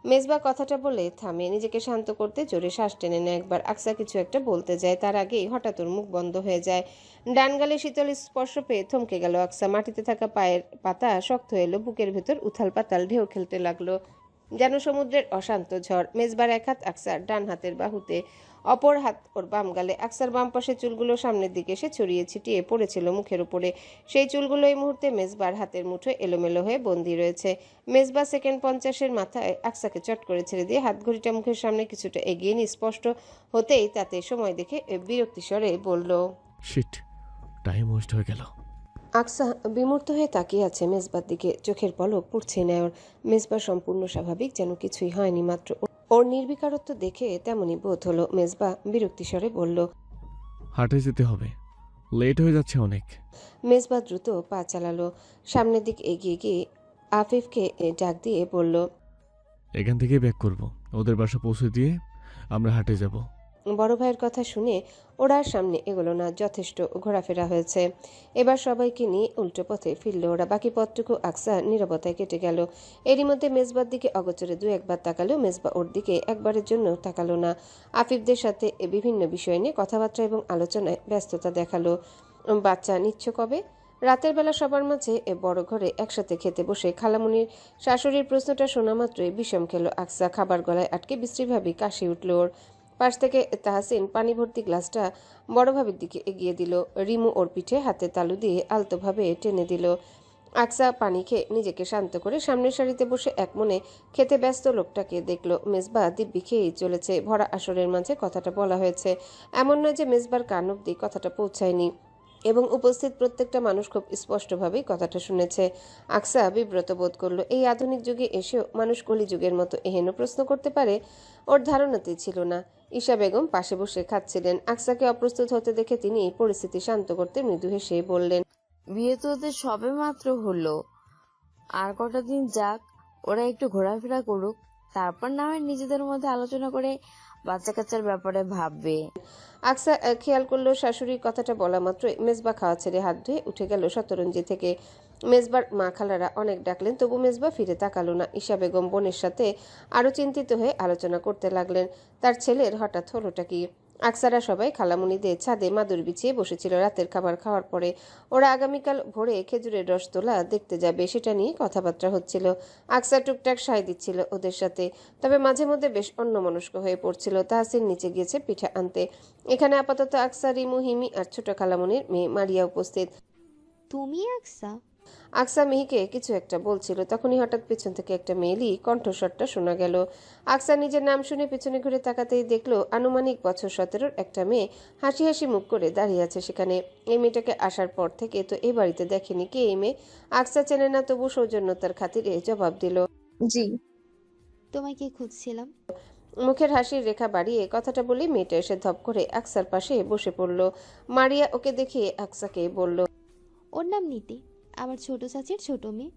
মেজবা কথাটা বলে থামে, নিজেকে শান্ত করতে জোরে শ্বাস টেনে নেয় একবার। আকসা কিছু একটা বলতে যায়, তার আগেই হঠাৎ ওর মুখ বন্ধ হয়ে যায়। ডান গালে শীতল স্পর্শ পেয়ে থমকে গেল আকসা। মাটিতে থাকা পায়ের পাতা শক্ত এলো, বুকের ভেতর উথাল পাতাল ঢেউ খেলতে লাগলো যেন সমুদ্রের অশান্ত ঝড়। মেজবার এক হাত আকসার ডান হাতের বাহুতে, অপর হাত ওর বাম গালে। আকসার বাম পাশের চুলগুলো সামনের দিকে এসে ছড়িয়ে ছিটিয়ে পড়েছিল মুখের উপরে। সেই চুলগুলো এই মুহূর্তে মেজবার হাতের মুঠোয় এলোমেলো হয়ে বন্দী রয়েছে। মেজবা সেকেন্ড 50-এর মাথায় আকসাকে চট করে ছেড়ে দিয়ে হাত ঘড়িটা মুখের সামনে কিছুটা এগিয়ে নিয়ে স্পষ্ট হতেই তাতে সময় দেখে বিরক্তি স্বরে বলল, শিট, টাইম ওয়েস্ট হয়ে গেল। আকসা বিমূর্ত হয়ে তাকিয়ে আছে মেজবার দিকে, চোখের পলক পড়ছে না ওর। মেজবা সম্পূর্ণ স্বাভাবিক, যেন কিছুই হয়নি। মাত্র ওর নির্বিকারত্ব দেখে তেমনই বোধ হলো। মেজবা বিরক্তি স্বরে বলল, হাটে যেতে হবে, লেট হয়ে যাচ্ছে অনেক। মেজবা দ্রুত পা চালালো, সামনের দিক এগিয়ে গিয়ে আফিফকে ডাক দিয়ে বলল, এখান থেকে ব্যাক করব, ওদের বাসা পৌঁছে দিয়ে আমরা হাটে যাব। বড় ভাইয়ের কথা শুনে ওরা আর সামনে এগোলো না, যথেষ্ট ঘোরাফেরা হয়েছে। এবার সবাইকে নিয়ে উল্টো পথে ফিরল ওরা। বাকি পথটুকু আকসা নীরবতায় কেটে গেল। এরই মধ্যে মেজবার দিকে অগোচরে দু একবার তাকালো। মেজবা ওর দিকে একবারের জন্য তাকালো না। আফিফদের সাথে বিভিন্ন বিষয় নিয়ে কথাবার্তা এবং আলোচনায় ব্যস্ততা দেখালো। বাচ্চা নিচ্ছ কবে? রাতের বেলা সবার মাঝে বড় ঘরে একসাথে খেতে বসে খালামুনির শাশুড়ির প্রশ্নটা শোনা মাত্রই বিষম খেলো আকসা। খাবার গলায় আটকে বিশ্রীভাবে কাশি উঠল ওর। পাশ থেকে তাহসিন পানি ভর্তি গ্লাসটা বড় ভাবির দিকে এগিয়ে দিল। রিমু ওর পিঠে হাতে তালু দিয়ে আলতোভাবে টেনে দিল। আকসা পানি খেয়ে নিজেকে শান্ত করে সামনের সারিতে বসে এক মনে খেতে ব্যস্ত লোকটাকে দেখল। মেজবা দিব্যি খেয়েই চলেছে। ভরা আসরের মাঝে কথাটা বলা হয়েছে, এমন নয় যে মেজবার কান অব্দি কথাটা পৌঁছায়নি, এবং উপস্থিত প্রত্যেকটা মানুষ খুব স্পষ্টভাবেই কথাটা শুনেছে। আকসা বিব্রত বোধ করলো। এই আধুনিক যুগে এসেও মানুষ কলিযুগের মতো এহেন প্রশ্ন করতে পারে, ওর ধারণাতেই ছিল না। ঈশা বেগম পাশে বসে খাচ্ছিলেন। আকসাকে অপ্রস্তুত হতে দেখে তিনি পরিস্থিতি শান্ত করতে মৃদু হেসে বললেন, বিয়ে তো ওদের সবে মাত্র হলো, আর কটা দিন যাক, ওরা একটু ঘোরাফেরা করুক, তারপর না হয় নিজেদের মধ্যে আলোচনা করে বাচ্চা কাচ্চার ব্যাপারে ভাববে। আকসা খেয়াল করলো শাশুড়ির কথাটা বলা মাত্রই মেজবা খাওয়া ছেড়ে হাত ধুয়ে উঠে গেল শতরঞ্জি থেকে। মেজবার মা খালারা অনেক ডাকলেন, তবু মেজবা ফিরে তাকালো না। ঈশা বেগম বোনের সাথে আরো চিন্তিত হয়ে আলোচনা করতে লাগলেন, তার ছেলের হঠাৎ হলোটা কি। আকসারা সবাই খালামুনিদের ছাদে মাদুর বিছিয়ে বসেছিল। রাতের খাবার খাওয়ার পরে ওরা আগামীকাল ভোরে খেজুরের রস তোলা দেখতে যাবে, সেটা নিয়ে কথাবার্তা হচ্ছিল। আকসা টুকটাক সায় দিচ্ছিল ওদের সাথে, তবে মাঝে মধ্যে বেশ অন্যমনস্ক হয়ে পড়ছিল। তাহসিন নিচে গিয়েছে পিঠা আনতে। এখানে আপাতত আকসা, রিমু, হিমি আর ছোট খালামুনির মেয়ে মারিয়া উপস্থিত। তুমি আকসা? আকসা মিহিকে কিছু একটা বলছিল, তখনই হঠাৎ পেছন থেকে একটা মেয়েলি কণ্ঠস্বরটা শোনা গেল। আকসা নিজের নাম শুনে পেছনে ঘুরে তাকাতেই দেখলো আনুমানিক বছর 17-র একটা মেয়ে হাসি হাসি মুখ করে দাঁড়িয়ে আছে সেখানে। এই মেয়েটাকে আসার পর থেকে তো এ বাড়িতে দেখেনি। কে এই মেয়ে? আকসা চেনে না, তবু সৌজন্যতার খাতিরে জবাব দিল, জি। তোমাকে খুঁজছিলাম। মুখের হাসির রেখা বাড়িয়ে কথাটা বলে মেয়েটা এসে ধপ করে আকসার পাশে বসে পড়ল। মারিয়া ওকে দেখিয়ে আকসাকে বলল, ওর নাম নীতি, আমার ছোট চাচির ছোট মেয়ে।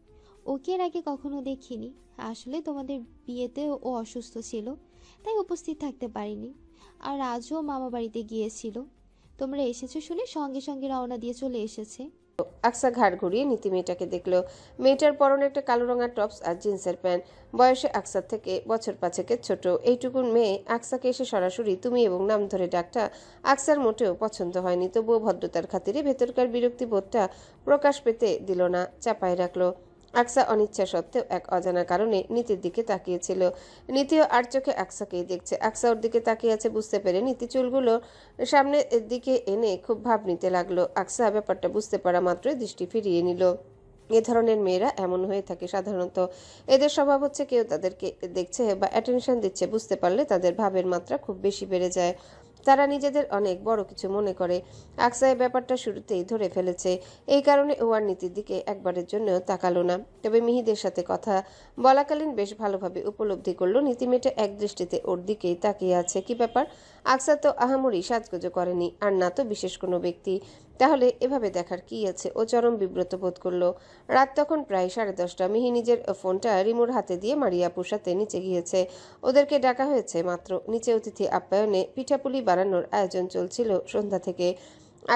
ওকে এর আগে কখনো দেখিনি। আসলে তোমাদের বিয়েতে ও অসুস্থ ছিল, তাই উপস্থিত থাকতে পারিনি। আর আজও মামা বাড়িতে গিয়েছিল। তোমরা এসেছো শুনে সঙ্গে সঙ্গে রওনা দিয়ে চলে এসেছে। আকসা ঘাড় ঘুরিয়ে নীতি মেয়েটাকে দেখলো। মেয়েটার পরনে একটা কালো রঙা টপস আর জিন্সের প্যান্ট। বয়সে আকসার থেকে বছর 5-এর ছোট। এইটুকুন মেয়ে আকসাকে এসে সরাসরি তুমি এবং নাম ধরে ডাকটা আকসার মোটেও পছন্দ হয়নি, তবুও ভদ্রতার খাতিরে ভেতরকার বিরক্তি বোধটা প্রকাশ পেতে দিল না, চাপায় রাখলো। আকসা অনিচ্ছা সত্ত্বেও এক অজানা কারণে নীতির দিকে তাকিয়েছিল। নীতিও আর চোখে আকসাকেই দেখছে। আকসা ওর দিকে তাকিয়ে আছে বুঝতে পেরে নীতি চুলগুলো সামনের দিকে এনে খুব ভাব নিতে লাগলো। আকসা ব্যাপারটা বুঝতে পারা মাত্রই দৃষ্টি ফিরিয়ে নিল। এ ধরনের মেয়েরা এমন হয়ে থাকে সাধারণত। এদের স্বভাব হচ্ছে কেউ তাদেরকে দেখছে বা অ্যাটেনশন দিচ্ছে বুঝতে পারলে তাদের ভাবের মাত্রা খুব বেশি বেড়ে যায়। তারা নিজেদের অনেক বড় কিছু মনে করে। আকসা এই ব্যাপারটা শুরুতেই ধরে ফেলেছে। এই কারণে ও আর নীতির দিকে একবারের জন্যও তাকালো না। তবে মিহিদের সাথে কথা বলাকালীন বেশ ভালোভাবে উপলব্ধি করলো নীতি মেয়েটা এক দৃষ্টিতে ওর দিকেই তাকিয়ে আছে। কি ব্যাপার? আকসা তো আহামরি সাজগোজো করেনি, আর না তো বিশেষ কোনো ব্যক্তি। তাহলে এভাবে দেখার কি আছে? ও চরম বিব্রত বোধ করলো। রাত তখন প্রায় 10:30। মিহি নিজের ফোনটা রিমুর হাতে দিয়ে মারিয়া আপুর সাথে নিচে গিয়েছে। ওদেরকে ডাকা হয়েছে মাত্র। নিচে অতিথি আপ্যায়নে পিঠাপুলি বানানোর আয়োজন চলছিল সন্ধ্যা থেকে।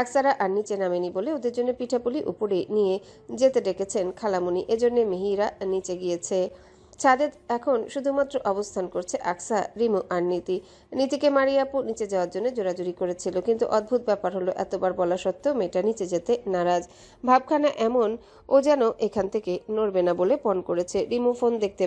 আকসারা আর নিচে নামেনি বলে ওদের জন্য পিঠাপুলি উপরে নিয়ে যেতে ডেকেছেন খালামুনি, এজন্য মিহিরা নিচে গিয়েছে। ছাদে এখন শুধুমাত্র অবস্থান করছে আকসা, রিমু আর নীতি। নীতিকে মারিয়া আপু নিচে যাওয়ার জন্য জোরাজুরি করেছিল, কিন্তু অদ্ভুত ব্যাপার হলো এতবার বলা সত্ত্বেও মেয়েটা নিচে যেতে নারাজ। ভাবখানা এমন ও যেন এখান থেকে নড়বে না বলে পণ করেছে। রিমু ফোন দেখতে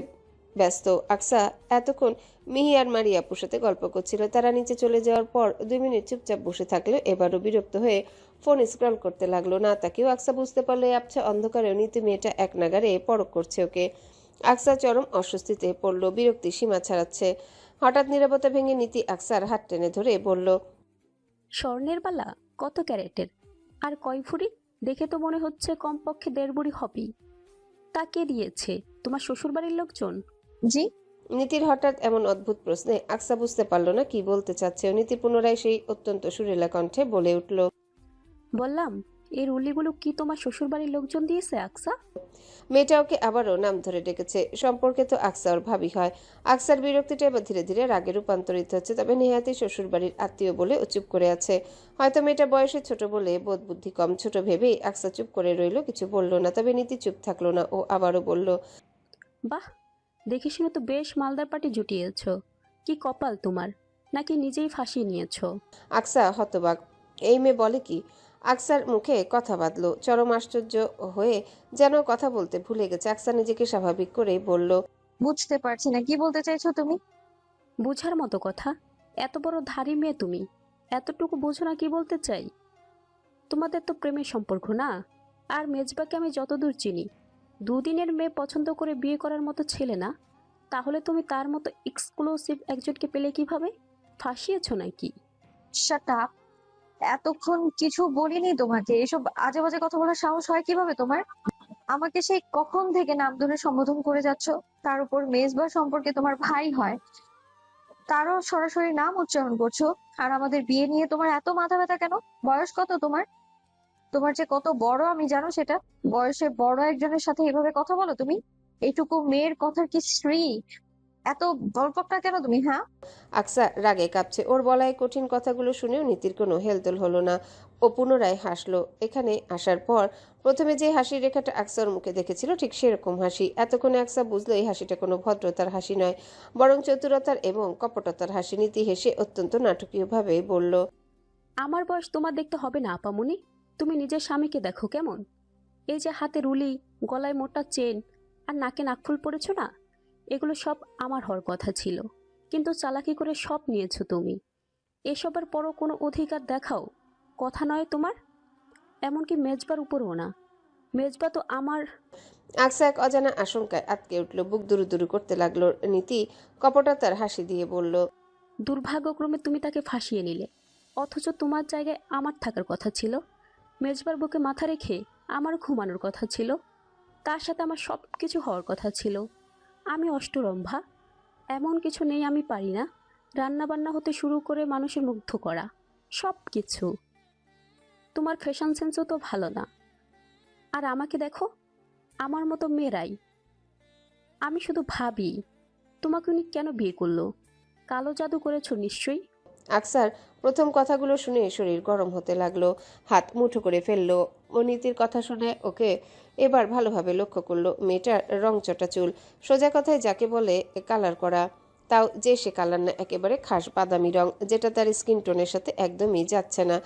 ব্যস্ত। আকসা এতক্ষণ মিহি আর মারিয়া আপুর সাথে গল্প করছিল। তারা নিচে চলে যাওয়ার পর 2 মিনিট চুপচাপ বসে থাকলো। এবারও বিরক্ত হয়ে ফোন স্ক্রল করতে লাগলো। না তাকেও আকসা বুঝতে পারলো এই আবছা অন্ধকারেও নীতি মেয়েটা এক নাগারে পরখ করছে ওকে। আকসা চরম অস্বস্তিতে পড়ল, বিরক্তি সীমা ছাড়াচ্ছে। হঠাৎ নীরবতা ভেঙে নীতি আকসার হাত টেনে ধরে বলল, স্বর্ণের বালা কত ক্যারেটের আর কয় ভরি? দেখে তো মনে হচ্ছে কমপক্ষে 1.5 ভরি হবেই। তা কে দিয়েছে? তোমার শ্বশুরবাড়ির লোকজন? জি। নীতির হঠাৎ এমন অদ্ভুত প্রশ্নে আকসা বুঝতে পারল না কি বলতে চাচ্ছে। নীতি পুনরায় সেই অত্যন্ত সুরেলা কণ্ঠে বলে উঠল, বললাম এই রুলিগুলো কি তোমার শ্বশুরবাড়ির লোকজন দিয়েছে আকসা? মেয়েটা ওকে আবারও নাম ধরে ডেকেছে। সম্পর্কে তো আকসা ওর ভাবি হয়। আকসার বিরক্তিটা এবার ধীরে ধীরে রাগে রূপান্তরিত হচ্ছে। তবে নেহাতি শ্বশুরবাড়ির আত্মীয় বলে ও চুপ করে আছে। হয়তো মেয়েটা বয়সে ছোট বলে বোধ বুদ্ধি কম, ছোট ভেবেই আকসা চুপ করে রইল, কিছু বলল না। তবে নীতি চুপ থাকলো না, ও আবারও বলল, বাহ, দেখে শুনে তো বেশ মালদার পাটি জুটিয়েছ। কি কপাল তোমার, নাকি নিজেই ফাঁসিয়ে নিয়েছ? আকসা হতবাক, এই মেয়ে বলে কি? আকসার মুখে কথা বাঁধলো। চরম আশ্চর্য হয়ে যেন কথা বলতে ভুলে গেছে। আকসা নিজেকে স্বাভাবিক করেই বলল, বুঝতে পারছি না কি বলতে চাইছো তুমি। বুঝার মতো কথা, এত বড় ধাড়ি মেয়ে তুমি, এতটুকু বোঝো না কি বলতে চাই? তোমাদের তো প্রেমের সম্পর্ক না। আর মেজবাকে আমি যতদূর চিনি, 2 দিনের মেয়ে পছন্দ করে বিয়ে করার মতো ছেলে না। তাহলে তুমি তার মতো এক্সক্লুসিভ একজনকে পেলে কিভাবে? ফাঁসিয়েছ নাকি? Shut up. এতক্ষণ কিছু বলিনি তোমাকে, এসব আজে বাজে কথা বলার সাহস হয় কিভাবে তোমার? আমাকে সেই কখন থেকে নাম ধরে সম্বোধন করে যাচ্ছ। তার উপর মেজবা সম্পর্কে তোমার ভাই হয়, তারও সরাসরি নাম উচ্চারণ করছো। আর আমাদের বিয়ে নিয়ে তোমার এত মাথা ব্যথা কেন? বয়স কত তোমার? তোমার যে কত বড় আমি জানো সেটা। বয়সে বড় একজনের সাথে এভাবে কথা বলো তুমি? এইটুকু মেয়ের কথার কি স্ত্রী? এত বলপকটা কেন তুমি? হ্যাঁ, আকসা রাগে কাঁপছে। ওর বলা এই কঠিন কথাগুলো শুনেও নীতির কোনো হেলদোল হলো না। ও পুনরায় হাসলো। এখানে আসার পর প্রথমে যে হাসির রেখাটা আকসার মুখে দেখেছিল ঠিক সেরকম হাসি। এতক্ষণে আকসা বুঝলো এই হাসিটা কোনো ভদ্রতার হাসি নয়, বরং চতুরতার এবং কপটতার হাসি। নীতি হেসে অত্যন্ত নাটকীয়ভাবে বলল, আমার বয়স তোমার দেখতে হবে না আপামনি। তুমি নিজের স্বামীকে দেখো কেমন। এই যে হাতে রুলি, গলায় মোটা চেন আর নাকে নাকফুল পরেছো না, এগুলো সব আমার হওয়ার কথা ছিল, কিন্তু চালাকি করে সব নিয়েছো তুমি। এসবের পরও কোনো অধিকার দেখাও কথা নয় তোমার, এমনকি মেজবার উপরও না। মেজবা তো আমার। আকসা এক অজানা আশঙ্কায় আটকে উঠল, বুক দুরু দুরু করতে লাগলো। নীতি কপটতার হাসি দিয়ে বলল, দুর্ভাগ্যক্রমে তুমি তাকে ফাঁসিয়ে নিলে, অথচ তোমার জায়গায় আমার থাকার কথা ছিল। মেজবার বুকে মাথা রেখে আমার ঘুমানোর কথা ছিল, তার সাথে আমার সব কিছু হওয়ার কথা ছিল। আমি অষ্টরম্ভা, এমন কিছু নেই আমি পারি না। রান্নাবান্না হতে শুরু করে মানুষের মুগ্ধ করা, সব কিছু। তোমার ফ্যাশন সেন্সও তো ভালো না। আর আমাকে দেখো, আমার মতো মেয়েরাই। আমি শুধু ভাবি, তোমাকে উনি কেন বিয়ে করলো? কালো জাদু করেছো নিশ্চয়ই। আকসার প্রথম কথাগুলো শুনে শরীর গরম হতে লাগলো, হাত মুঠো করে ফেললো। ও নীতির কথা শুনে ওকে এবার ভালোভাবে লক্ষ্য করলো। মেয়েটার রংচটা চুল, সোজা কথায় যাকে বলে কালার করা, তাও যে সে কালার না, একেবারে খাস বাদামি রং, যেটা তার স্কিন টোনের সাথে একদমই যাচ্ছে না।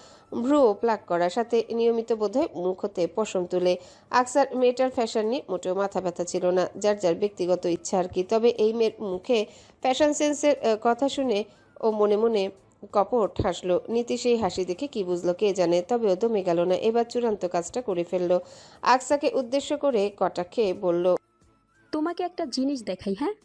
ভ্রুও প্লাক করা, সাথে নিয়মিত বোধহয় মুখ হতে পশম তুলে। আকসার মেয়েটার ফ্যাশন নিয়ে মোটেও মাথা ব্যথা ছিল না, যার যার ব্যক্তিগত ইচ্ছা আর কি। তবে এই মেয়ের মুখে ফ্যাশন সেন্সের কথা শুনে ও মনে মনে কপট হাসলো। নীতি সেই হাসি দেখে কি বুঝলো কে জানে, তবে ও দমে গেল না। এবার চূড়ান্ত কাজটা করে ফেললো। আকসাকে উদ্দেশ্য করে কটাক্ষে বলল, তোমাকে একটা জিনিস দেখাই, হ্যাঁ?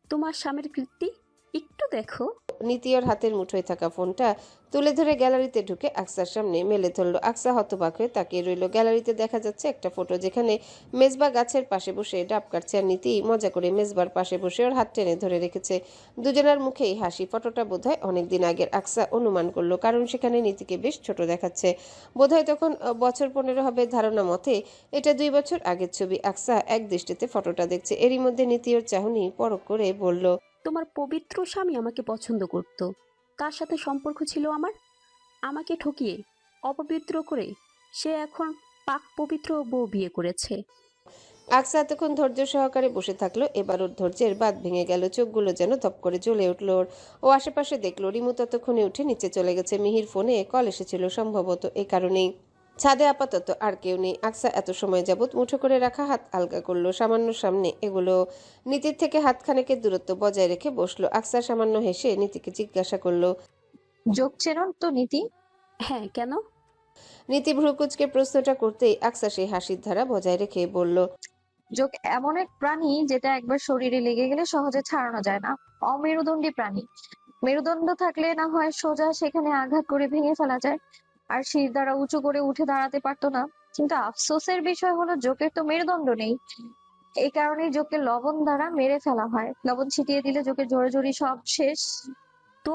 তোমার স্বামীর কীর্তি একটু দেখো। নীতি ওর হাতের মুঠোয় থাকা ফোনটা তুলে ধরে গ্যালারিতে ঢুকে আকসার সামনে মেলে ধরলো। আকসা হতবাক হয়ে তাকিয়ে রইল। গ্যালারিতে দেখা যাচ্ছে একটা ফটো, যেখানে মেজবা গাছের পাশে বসে ডাব কাটছে, আর নীতি মজা করে মেজবার পাশে বসে ওর হাত টেনে ধরে রেখেছে। দুজনের মুখেই হাসি। ফটোটা বোধহয় অনেকদিন আগের, আকসা অনুমান করলো, কারণ সেখানে নীতিকে বেশ ছোট দেখাচ্ছে। বোধহয় তখন বছর 15 হবে ধারণা মতে। এটা 2 বছর আগের ছবি। আকসা এক দৃষ্টিতে ফটোটা দেখছে। এরই মধ্যে নীতি ওর চাহনি পরখ করে বলল, তোমার পবিত্র স্বামী আমাকে পছন্দ করত, তার সাথে সম্পর্ক ছিল আমার। আমাকে ঠকিয়ে, অপবিত্র করে সে এখন পাক পবিত্র বউ বিয়ে করেছে। আকসা এতক্ষণ ধৈর্য সহকারে বসে থাকলো। এবার ওর ধৈর্যের বাঁধ ভেঙে গেল। চোখগুলো যেন ধপ করে জ্বলে উঠল ওর। ও আশেপাশে দেখলো রিমু ততক্ষণে উঠে নিচে চলে গেছে। মিহির ফোনে কল এসেছিল সম্ভবত, এ কারণেই। ছাদে আপাতত আর কেউ নেই। আকসা এত সময় যাবৎ মুঠো করে রাখা হাত আলগা করলো, সামান্য সামনে এগুলো। নীতির থেকে হাতখানেকের দূরত্ব বজায় রেখে বসলো। আকসা সামান্য হেসে নীতিকে জিজ্ঞাসা করলো, যোগ চেনন তো নীতি? হ্যাঁ, কেন? নীতি ভ্রুকুচকে প্রশ্নটা করতেই আকসা সেই হাসির ধারা বজায় রেখে বলল, যোগ এমন এক প্রাণী যেটা একবার শরীরে লেগে গেলে সহজে ছাড়ানো যায় না। অমেরুদণ্ডী প্রাণী। মেরুদণ্ড থাকলে না হয় সোজা সেখানে আঘাত করে ভেঙে ফেলা যায়, আর শির দ্বারা উঁচু করে উঠে দাঁড়াতে পারতো না। কিন্তু আফসোসের বিষয় হলো যোগের তো মেরুদণ্ড নেই। এই কারণেই যোগকে লবণ দ্বারা মেরে ফেলা হয়। লবণ ছিটিয়ে দিলে যোগের জোরে সব শেষ। তো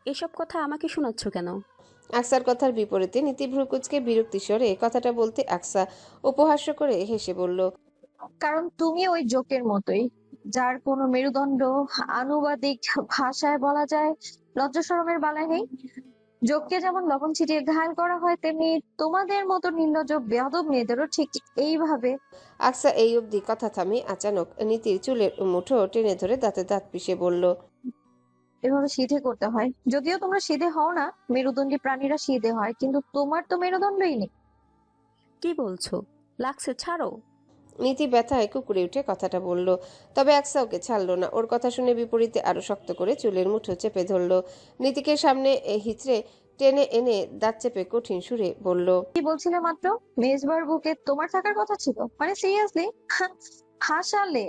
এসব কথা আমাকে শোনাচ্ছ কেন? আকসার কথার বিপরীতে নীতি ভ্রুকুচকে বিরক্তি স্বরে কথাটা বলতে আকসা উপহাস্য করে হেসে বলল, কারণ তুমি ওই যোগের মতোই, যার কোনো মেরুদণ্ড, আনুবাদিক ভাষায় বলা যায় লজ্জা শরমের বালাই নেই। যোগকে যেমন লবণ ছিটিয়ে ঘায়ল করা হয়, তেমনি তোমাদের মতো নির্লজ্জ বেয়াদব মেয়েদেরও ঠিক এইভাবে। আকসা এই অবধি কথা থামি আচানক নীতির চুলের মুঠো টেনে ধরে দাঁতে দাঁত পিষে বলল, এভাবে সিধে করতে হয়। যদিও তোমরা সিধে হও না, মেরুদণ্ডী প্রাণীরা সিধে হয়, কিন্তু তোমার তো মেরুদণ্ডই নেই। কি বলছো? লাগছে, ছাড়ো। নীতি ব্যথায় কুকুরে উঠে কথাটা বলল। তবে আকসা ওকে ছাড়লো না। ওর কথা শুনে বিপরীতে আরো শক্ত করে চুলের মুঠো চেপে ধরলো। নীতিকে সামনে হিচড়ে টেনে এনে দাঁত চেপে কঠিন সুরে বলল, কি বলছিলে মাত্র? মেজবার বুকে তোমার থাকার কথা ছিল? মানে সিরিয়াসলি? হাসালে।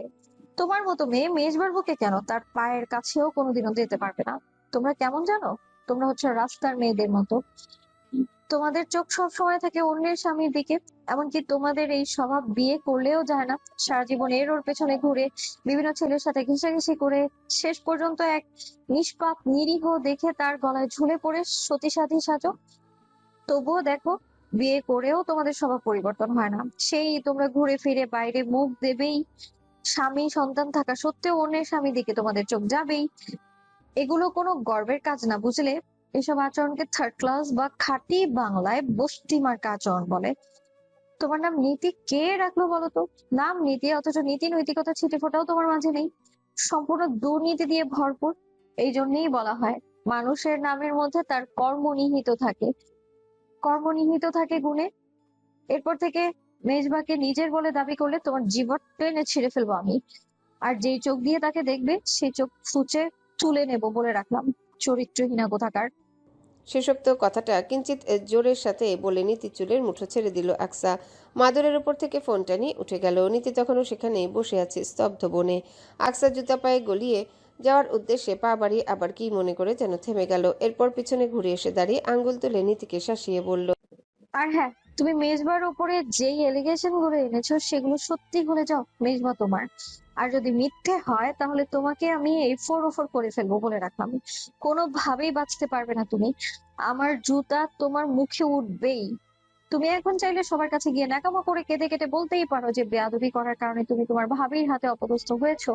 তোমার মতো মেয়ে মেজবার বুকে কেন, তার পায়ের কাছেও কোনোদিনও যেতে পারবে না। তোমরা কেমন জানো? তোমরা হচ্ছে রাস্তার মেয়েদের মতো। তোমাদের চোখ সব সময় থাকে অন্যের স্বামীর দিকে। এমনকি তোমাদের এই স্বভাব বিয়ে করলেও যায় না। সারা জীবন এর ওর পেছনে ঘুরে বিভিন্ন ছেলের সাথে ঘেঁষাঘেঁষি করে শেষ পর্যন্ত এক নিষ্পাপ নিরীহ দেখে তার গলায় ঝুলে পড়ে সতী সাথী সাজো। তবুও দেখো, বিয়ে করেও তোমাদের স্বভাব পরিবর্তন হয় না। সেই তোমরা ঘুরে ফিরে বাইরে মুখ দেবেই। স্বামী সন্তান থাকা সত্ত্বেও অন্যের স্বামী দিকে তোমাদের চোখ যাবেই। এগুলো কোনো গর্বের কাজ না, বুঝলে? এসব আচরণকে থার্ড ক্লাস বা খাঁটি বাংলায় বস্তি মার্কা আচরণ বলে। তোমার নাম নীতি কে রাখলো বলো তো? নাম নীতি, অথচ নীতি নৈতিকতা ছিটে ফোটাও তোমার মাঝে নেই। সম্পূর্ণ দুর্নীতি দিয়ে ভরপুর। এই জন্যই বলা হয় মানুষের নামের মধ্যে তার কর্ম নিহিত থাকে। কর্ম নিহিত থাকে গুণে। এরপর থেকে মেজবাকে নিজের বলে দাবি করলে তোমার জীবন টেনে ছিঁড়ে ফেলবো আমি। আর যেই চোখ দিয়ে তাকে দেখবে সেই চোখ ফুচে তুলে নেব বলে রাখলাম। চরিত্রহীনা কোথাকার। শেষোক্ত কথাটা কিঞ্চিত জোরের সাথে বলে নীতি চুলের মুঠো ছেড়ে দিল আকসা। মাদুরের উপর থেকে ফোনটা নিয়ে উঠে গেল। নীতি তখনও সেখানে বসে আছে স্তব্ধ বনে। আকসা জুতা পায়ে গলিয়ে যাওয়ার উদ্দেশ্যে পা বাড়িয়ে আবার কি মনে করে যেন থেমে গেল। এরপর পিছনে ঘুরে এসে দাঁড়িয়ে আঙ্গুল তুলে নীতিকে শাসিয়ে বলল, আর হ্যাঁ, তুমি মেজবার উপরে যেই এলিগেশন গুলো এনেছো সেগুলো সত্যি হলে যাও, মেজবা তোমার। আর যদি মিথ্যে হয় তাহলে তোমাকে আমি এই ফোর ওফর করে ফেলবো বলে রাখলাম। কোনোভাবেই বাঁচতে পারবে না তুমি। আমার জুতা তোমার মুখে উঠবেই। তুমি এখন চাইলে সবার কাছে গিয়ে ন্যাকামো করে কেঁদে কেটে বলতেই পারো যে বেয়াদবি করার কারণে তুমি তোমার ভাবির হাতে অপদস্থ হয়েছো।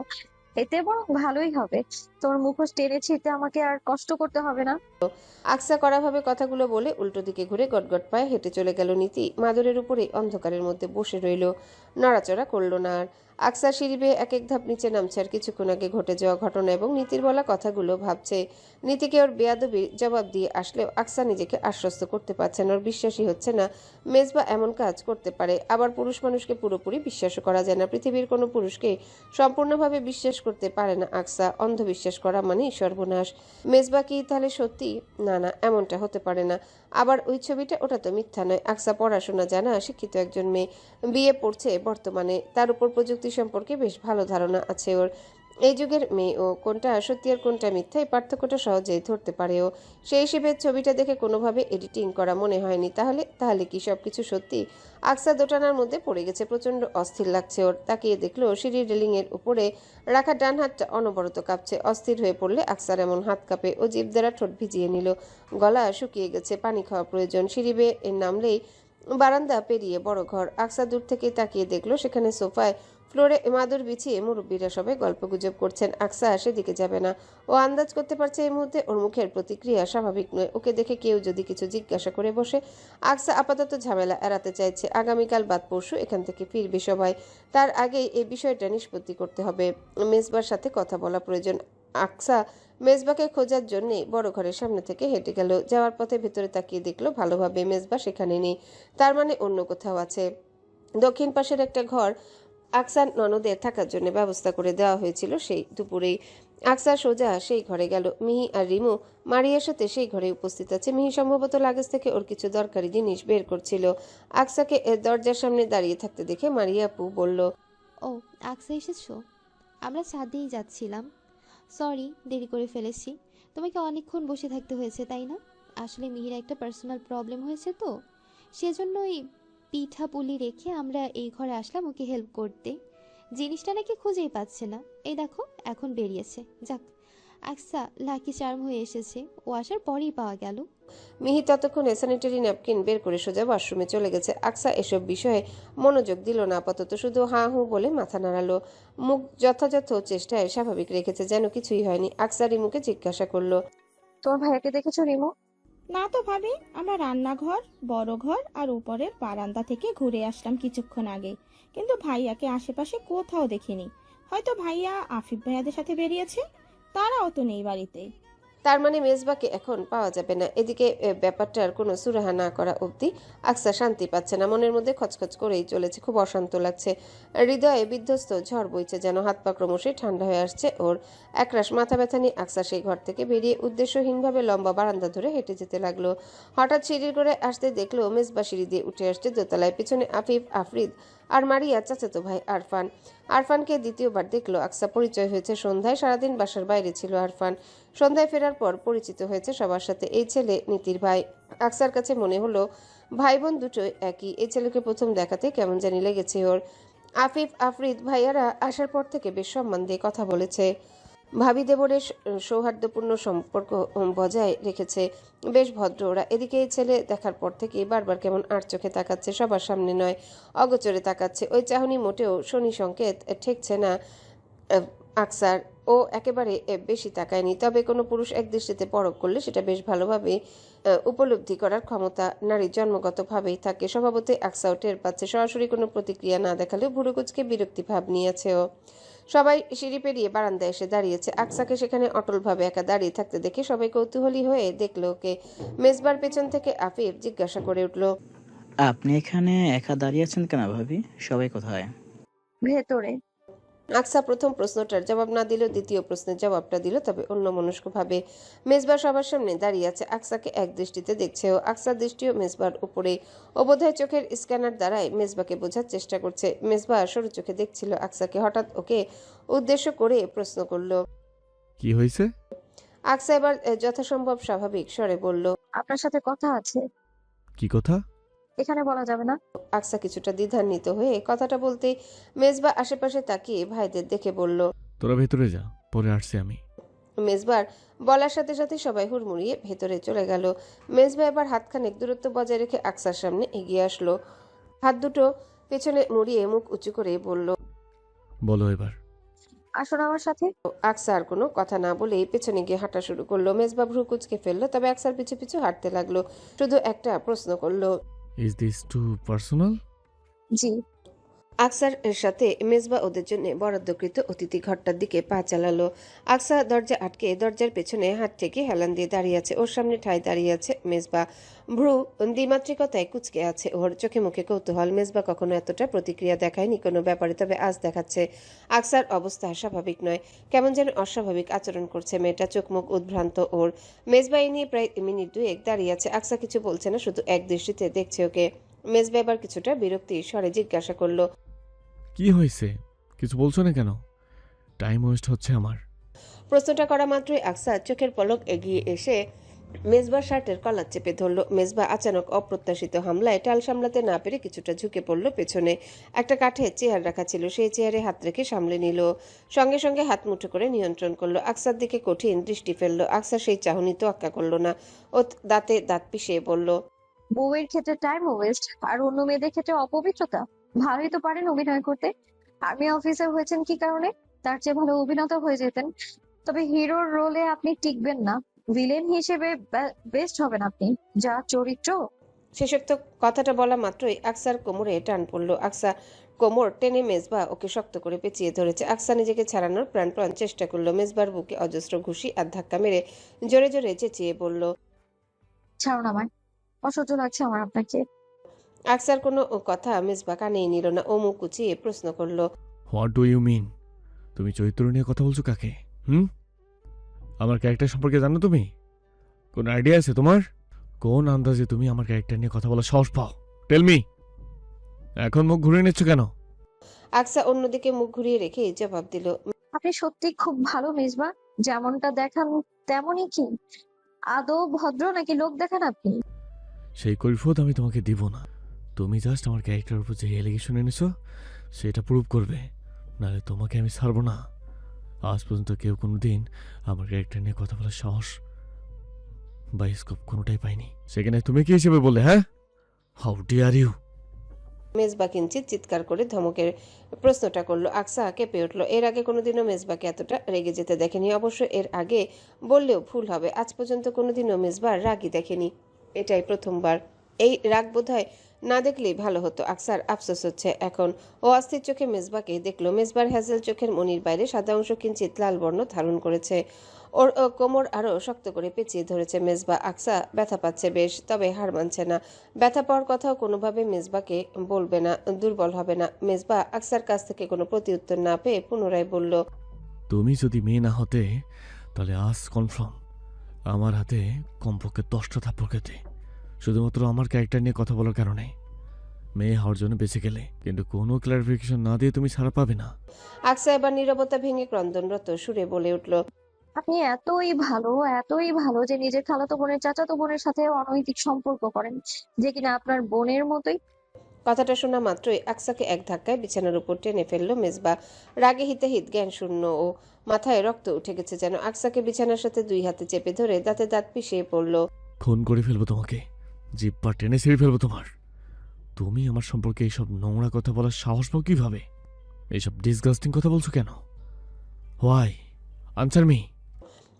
এতে বরং ভালোই হবে, তোমার মুখোশ টেনে ছিঁড়তে আমাকে আর কষ্ট করতে হবে না। আকসা কড়াভাবে কথাগুলো বলে উল্টো দিকে ঘুরে গটগট পায়ে হেঁটে চলে গেল। নীতি মাদুরের উপরে অন্ধকারের মধ্যে বসে রইল, নড়াচড়া করল না আর। আকসা সিঁড়ি বেয়ে এক এক ধাপ নিচে নামছে আর কিছুক্ষণ আগে ঘটে যাওয়া ঘটনা এবং নীতির বলা কথাগুলো ভাবছে। নীতিকে ওর বেয়াদবির জবাব দিয়ে আসলেও আকসা নিজেকে আশ্বস্ত করতে পারছে না। ওর বিশ্বাসই হচ্ছে না মেজবা এমন কাজ করতে পারে। আবার পুরুষ মানুষকে পুরোপুরি বিশ্বাসও করা যায় না। পৃথিবীর কোনো পুরুষকে সম্পূর্ণভাবে বিশ্বাস করতে পারে না আকসা। অন্ধবিশ্বাস করা মানেই সর্বনাশ। মেজবা কি তাহলে সত্যি? না না, এমনটা হতে পারে না। আবার ওই ছবিটা, ওটা তো মিথ্যা নয়। আকসা পড়াশোনা জানা শিক্ষিত একজন মেয়ে, বিয়ে পড়ছে বর্তমানে। তার উপর প্রযুক্তি সম্পর্কে বেশ ভালো ধারণা আছে ওর। এই যুগের মেয়ে ও, কোনটা সত্যি আর কোনটা মিথ্যা এই পার্থক্যটা সহজেই ধরতে পারে ও। সেই হিসেবে ছবিটা দেখে কোনোভাবে এডিটিং করা মনে হয়নি। তাহলে তাহলে কি সবকিছু সত্যি? আকসা দোটানার মধ্যে পড়ে গেছে। প্রচন্ড অস্থির লাগছে ওর। তাকিয়ে দেখলো সিঁড়ির রেলিং এর উপরে রাখা ডান হাতটা অনবরত কাঁপছে। অস্থির হয়ে পড়লে আকসার এমন হাত কাঁপে। ও জিভ দ্বারা ঠোঁট ভিজিয়ে নিল। গলা শুকিয়ে গেছে, পানি খাওয়া প্রয়োজন। সিঁড়ি বেয়ে নামলেই বারান্দা পেরিয়ে বড় ঘর। আকসা দূর থেকে তাকিয়ে দেখলো সেখানে সোফায় ফ্লোরে মাদুর বিছিয়ে মুরব্বীরা সবাই গল্পগুজব করছেন। আকসা সেদিকে যাবে না। ও আন্দাজ করতে পারছে এই মুহূর্তে ওর মুখের প্রতিক্রিয়া স্বাভাবিক নয়। ওকে দেখে কেউ যদি কিছু জিজ্ঞাসা করে বসে। আকসা আপাতত ঝামেলা এড়াতে চাইছে। আগামীকাল বাদ পরশু এখান থেকে ফিরবে সবাই। তার আগেই এই বিষয়টা নিষ্পত্তি করতে হবে। মেজবার সাথে কথা বলা প্রয়োজন। আকসা মেজবাকে খোঁজার জন্য বড় ঘরের সামনে থেকে হেঁটে গেল। যাওয়ার পথে ভেতরে তাকিয়ে দেখলো ভালোভাবে মেজবা সেখানে নেই। তার মানে অন্য কোথাও আছে। দক্ষিণ পাশের একটা ঘর আকসার ননদের থাকার জন্য ব্যবস্থা করে দেওয়া হয়েছিল সেই দুপুরেই। আকসা সোজা সেই ঘরে গেল। মিহি আর রিমু মারিয়ার সাথে সেই ঘরে উপস্থিত আছে। মিহি সম্ভবত লাগেজ থেকে ওর কিছু দরকারি জিনিস বের করছিল। আকসাকে দরজার সামনে দাঁড়িয়ে থাকতে দেখে মারিয়া আপু বলল, ও, আকসা এসেছো? আমরা ছাদেই যাচ্ছিলাম। সরি, দেরি করে ফেলেছি। তোমাকে অনেকক্ষণ বসে থাকতে হয়েছে তাই না? আসলে মিহির একটা পার্সোনাল প্রবলেম হয়েছে তো, সেজন্যই পিঠা পুলি রেখে আমরা এই ঘরে আসলাম ওকে হেল্প করতে। জিনিসটা নাকি খুঁজেই পাচ্ছে না, এই দেখো এখন বেরিয়েছে। যাক, আকসা লাকি চার্ম হয়ে এসেছে, ও আসার পরেই পাওয়া গেল। মিহি ততক্ষণে স্যানিটারি ন্যাপকিন বের করে সোজা ওয়াশরুমে চলে গেছে। আকসা এসব বিষয়ে মনোযোগ দিল না আপাতত, শুধু হাঁ হুঁ বলে মাথা নাড়ালো। মুখ যথাযথ চেষ্টায় স্বাভাবিক রেখেছে, যেন কিছুই হয়নি। আকসা রিমুকে জিজ্ঞাসা করলো, তোমার ভাইয়াকে দেখেছো রিমু? না তো ভাবি, আমরা রান্নাঘর, বড় ঘর আর উপরের বারান্দা থেকে ঘুরে আসলাম কিছুক্ষণ আগে, কিন্তু ভাইয়াকে আশেপাশে কোথাও দেখিনি। হয়তো ভাইয়া আফিফ ভাইয়াদের সাথে বেরিয়েছে, তারাও তো নেই বাড়িতে। তার মানে মেজবাকে এখন পাওয়া যাবে না। এদিকে ব্যাপারটার কোনো সুরাহা না করা অবধি আকসা শান্তি পাচ্ছে না। মনের মধ্যে খচখচ করেই চলেছে, খুব অশান্ত লাগছে। হৃদয়ে বিধ্বস্ত ঝড় বইছে, যেন হাত পা ক্রমশই ঠান্ডা হয়ে আসছে ওর। একরাশ মাথা ব্যথা নিয়ে আকসা সেই ঘর থেকে বেরিয়ে উদ্দেশ্যহীনভাবে লম্বা বারান্দা ধরে হেঁটে যেতে লাগলো। হঠাৎ সিঁড়ির করে আসতে দেখলো মেজবা সিঁড়ি দিয়ে উঠে আসছে দোতলায়। পিছনে আফিফ, আফরিদ আর মারিয়া চাচাতো ভাই আরফান। আরফানকে দ্বিতীয়বার দেখলো আকসা। পরিচয় হয়েছে সন্ধ্যায়। সারাদিন বাসার বাইরে ছিল আরফান। সন্ধ্যায় ফেরার পর পরিচিত হয়েছে সবার সাথে। এই ছেলে নীতির ভাই। আকসার কাছে মনে হলো ভাই বোন দুটোই একই। এই ছেলেকে প্রথম দেখাতে কেমন জানি লেগেছে ওর। আফিফ, আফরিদ ভাইয়ারা আসার পর থেকে বেশ সম্মান দিয়ে কথা বলেছে। ভাবি দেবরের সৌহার্দ্যপূর্ণ সম্পর্ক বজায় রেখেছে, বেশ ভদ্র ওরা। এদিকে এই ছেলে দেখার পর থেকে বারবার কেমন আর চোখে তাকাচ্ছে, সবার সামনে নয় অগোচরে তাকাচ্ছে। ওই চাহনি মোটেও শনি সংকেত ঠেকছে না আকসার। ও একেবারে বেশি তাকায়নি, তবে কোনো পুরুষ এক দৃষ্টিতে পরখ করলে সেটা বেশ ভালোভাবে উপলব্ধি করার ক্ষমতা নারীর জন্মগতভাবেই থাকে। স্বভাবতই আকসাও টের পাচ্ছে, সরাসরি কোনো প্রতিক্রিয়া না দেখালেও ভুরু কুঁচকে বিরক্তি ভাব নিয়েছে ও। সবাই সিঁড়ি পেরিয়ে বারান্দায় এসে দাঁড়িয়েছে। আকসাকে সেখানে অটলভাবে একা দাঁড়িয়ে থাকতে দেখে সবাই কৌতূহলী হয়ে দেখলো ওকে। মেজবার পেছন থেকে আফিফ জিজ্ঞাসা করে উঠল, আপনি এখানে একা দাঁড়িয়ে আছেন কেন ভাবি? সবাই কোথায়? ভেতরে। আকসা প্রথম প্রশ্নটার জবাব না দিল, দ্বিতীয় প্রশ্নের জবাবটা দিল, তবে অন্যমনস্কভাবে। মেজবা সবার সামনে দাঁড়িয়ে আছে, আকসাকে এক দৃষ্টিতে দেখছে ও। আকসার দৃষ্টিও মেজবার উপরে। ও বোধহয় চোখের স্ক্যানার দ্বারাই মেজবাকে বোঝার চেষ্টা করছে। মেজবা সরু চোখে দেখছিল আকসাকে। হঠাৎ ওকে উদ্দেশ্য করে প্রশ্ন করলো। কি হয়েছে? আকসা এবার যথাসম্ভব স্বাভাবিক স্বরে বলল, আপনার সাথে কথা আছে। কি কথা? এখানে বলা যাবে না। আকসা কিছুটা দ্বিধান্বিত হয়ে কথাটা বলতেই মেজবা আশেপাশে তাকিয়ে ভাইদের দেখে বলল, তোরা ভেতরে যা, পরে আসছি আমি। মেজবার বলার সাথে সাথে সবাই হুড়মুড়িয়ে ভেতরে চলে গেল। মেজবা এবার হাতখানেক দূরত্ব বজায় রেখে আকসার সামনে এগিয়ে আসলো। হাত দুটো পেছনে মুড়িয়ে মুখ উঁচু করে বলল, বলো এবার। আসুন আমার সাথে। আকসা আর কোনো কথা না বলেই পেছনে গিয়ে হাঁটা শুরু করলো। মেজবা ভ্রু কুঁচকে ফেললো, তবে আকসার পিছু পিছু হাঁটতে লাগলো। শুধু একটা প্রশ্ন করলো, ইজ দিস টু পার্সোনাল? জি। আকসার এর সাথে মেজবা ওদের জন্য বরাদ্দকৃত অতিথি ঘরটার দিকে পা চালালো। আকসা দরজা আটকে দরজার পেছনে হাত থেকে হেলান দিয়ে দাঁড়িয়ে আছে। ওর সামনে ঠায় দাঁড়িয়ে আছে মেজবা। ভ্রু দ্বিমাত্রিকতায় কুঁচকে আছে ওর, চোখে মুখে কৌতূহল। মেজবা কখনো এতটা প্রতিক্রিয়া দেখায়নি কোনো ব্যাপারে, তবে আজ দেখাচ্ছে। আকসার অবস্থা স্বাভাবিক নয়, কেমন যেন অস্বাভাবিক আচরণ করছে মেয়েটা, চোখ মুখ উদ্ভ্রান্ত ওর। মেজবা এই নিয়ে প্রায় মিনিট দুয়েক দাঁড়িয়ে আছে। আকসা কিছু বলছে না, শুধু এক দৃষ্টিতে দেখছে ওকে। মেজবা এবার কিছুটা বিরক্তির স্বরে জিজ্ঞাসা করলো, কি হয়েছে? কিছু বলছো না কেন? টাইম ওয়েস্ট হচ্ছে আমার। প্রশ্নটা করা মাত্রই আকসা চোখের পলক এগিয়ে এসে মেজবার শার্টের কলার চেপে ধরল। মেজবা আচানক অপ্রত্যাশিত হামলায় টাল সামলাতে না পেরে কিছুটা ঝুঁকে পড়ল পেছনে। একটা কাঠে চেয়ার রাখা ছিল, সেই চেয়ারে হাত রেখে সামলে নিল। সঙ্গে সঙ্গে হাত মুঠো করে নিয়ন্ত্রণ করলো। আকসার দিকে কঠিন দৃষ্টি ফেললো। আকসা সেই চাহনি তো আক্কা করলো না। ও দাঁতে দাঁত পিষিয়ে বলল, বউয়ের ক্ষেত্রে টাইম ওয়েস্ট আর অন্য মেয়েদের ক্ষেত্রে অপবিত্রতা। ভালোই তো পারেন অভিনয় করতে। আর্মি অফিসার হয়েছেন কি কারণে? তার চেয়ে ভালো অভিনেতা হয়ে যেতেন। তবে হিরোর রোলে আপনি টিকবেন না, ভিলেন হিসেবে বেস্ট হবেন আপনি। যা চরিত্র। শেষোক্ত কথাটা বলা মাত্রই আকসার কোমরে টান পড়ল। আকসা কোমর টেনে মেজবা ওকে শক্ত করে পেঁচিয়ে ধরেছে। আকসা নিজেকে ছাড়ানোর প্রাণপণ চেষ্টা করলো। মেজবার বুকে অজস্র ঘুষি আর ধাক্কা মেরে জোরে জোরে চেঁচিয়ে বলল, ছাড়ুন আমায়, অসহ্য লাগছে আমার আপনাকে। আকসার কোনো কথা মেজবা কানেই নিল না। ও মুখ কুচিয়ে প্রশ্ন করলো, হোয়াট ডু ইউ মিন? তুমি চরিত্র নিয়ে কথা বলছো কাকে? আমার ক্যারেক্টার সম্পর্কে জানো তুমি? কোন আইডিয়া আছে তোমার? কোন আন্দাজে তুমি আমার ক্যারেক্টার নিয়ে কথা বলার সাহস পাও? Tell me. এখন মুখ ঘুরিয়ে নিচ্ছ কেন? আকসা অন্যদিকে মুখ ঘুরিয়ে রেখে জবাব দিল, আপনি সত্যি খুব ভালো মেজবা, যেমনটা দেখান তেমনই। কি আদৌ ভদ্র নাকি লোক দেখান আপনি? সেই কৈফিয়ত আমি তোমাকে দিব না। তুমি জাস্ট আমার ক্যারেক্টারের উপর যে এলিগেশন এনেছো সেটা প্রুভ করবে, নাহলে তোমাকে আমি ছাড়বো না। আজ পর্যন্ত কেউ কোনোদিন আমার ক্যারেক্টার নিয়ে কথা বলার সাহস বা স্কোপ কোনোটাই পাইনি। সেখানে তুমি কি হিসেবে বললে? হ্যাঁ, হাউ ডিয়ার ইউ? মেজবা কিঞ্চিত চিৎকার করে ধমকের প্রশ্নটা করলো। আকসা কেঁপে উঠল। এর আগে কোনোদিনও মেজবাকে এতটা রেগে যেতে দেখেনি। অবশ্য এর আগে বললেও ভুল হবে, আজ পর্যন্ত কোনোদিনও মেজবার রাগই দেখেনি, এটাই প্রথমবার। এই রাগ বোধহয় না দেখলেই ভালো হতো। আকসার আফসোস হচ্ছে এখন। ও অস্থির চোখে মেজবাকে দেখলো। মেজবার হ্যাজেল চোখের মনির বাইরে সাদা অংশ কিঞ্চিত লাল বর্ণ ধারণ করেছে। ওর কোমর আরো শক্ত করে পেঁচিয়ে ধরেছে মেজবা। আকসা ব্যথা পাচ্ছে বেশ, তবে হার মানছে না। ব্যথা পাওয়ার কথাও কোনোভাবে মেজবাকে বলবে না, দুর্বল হবে না। মেজবা আকসার কাছ থেকে কোনো প্রতিউত্তর না পেয়ে পুনরায় বলল, তুমি যদি মেয়ে না হতে তাহলে আজ কনফার্ম আমার হাতে কমপক্ষে 10টা থাপ্পড় খেতে, শুধুমাত্র আমার ক্যারেক্টার নিয়ে কথা বলার কারণে। মেয়ে হওয়ার জন্য বেঁচে গেলে, কিন্তু কোনো ক্লারিফিকেশন না দিয়ে তুমি ছাড়া পাবে না। আকসা এবার নীরবতা ভেঙে ক্রন্দনরত সুরে বলে উঠল, আপনি এতই ভালো যে নিজের খালাতো বোনের চাচাতো বোনের সাথে অনৈতিক সম্পর্ক করেন, যে কিনা আপনার বোনের মতোই। কথাটা শোনা মাত্রই আকসাকে এক ধাক্কায় বিছানার উপর টেনে ফেললো মেজবা। রাগে হিতাহিত জ্ঞান শূন্য ও মাথায় রক্ত উঠে গেছে যেন। আকসাকে বিছানার সাথে দুই হাতে চেপে ধরে দাঁতে দাঁত পিষিয়ে পড়ল। খুন করে ফেলবো তোমাকে, জিব্বা টেনে ছিঁড়ে ফেলবো তোমার। তুমি আমার সম্পর্কে এইসব নোংরা কথা বলার সাহস পাও কিভাবে? এইসব ডিসগাস্টিং কথা বলছো কেন? হোয়াই? Answer me.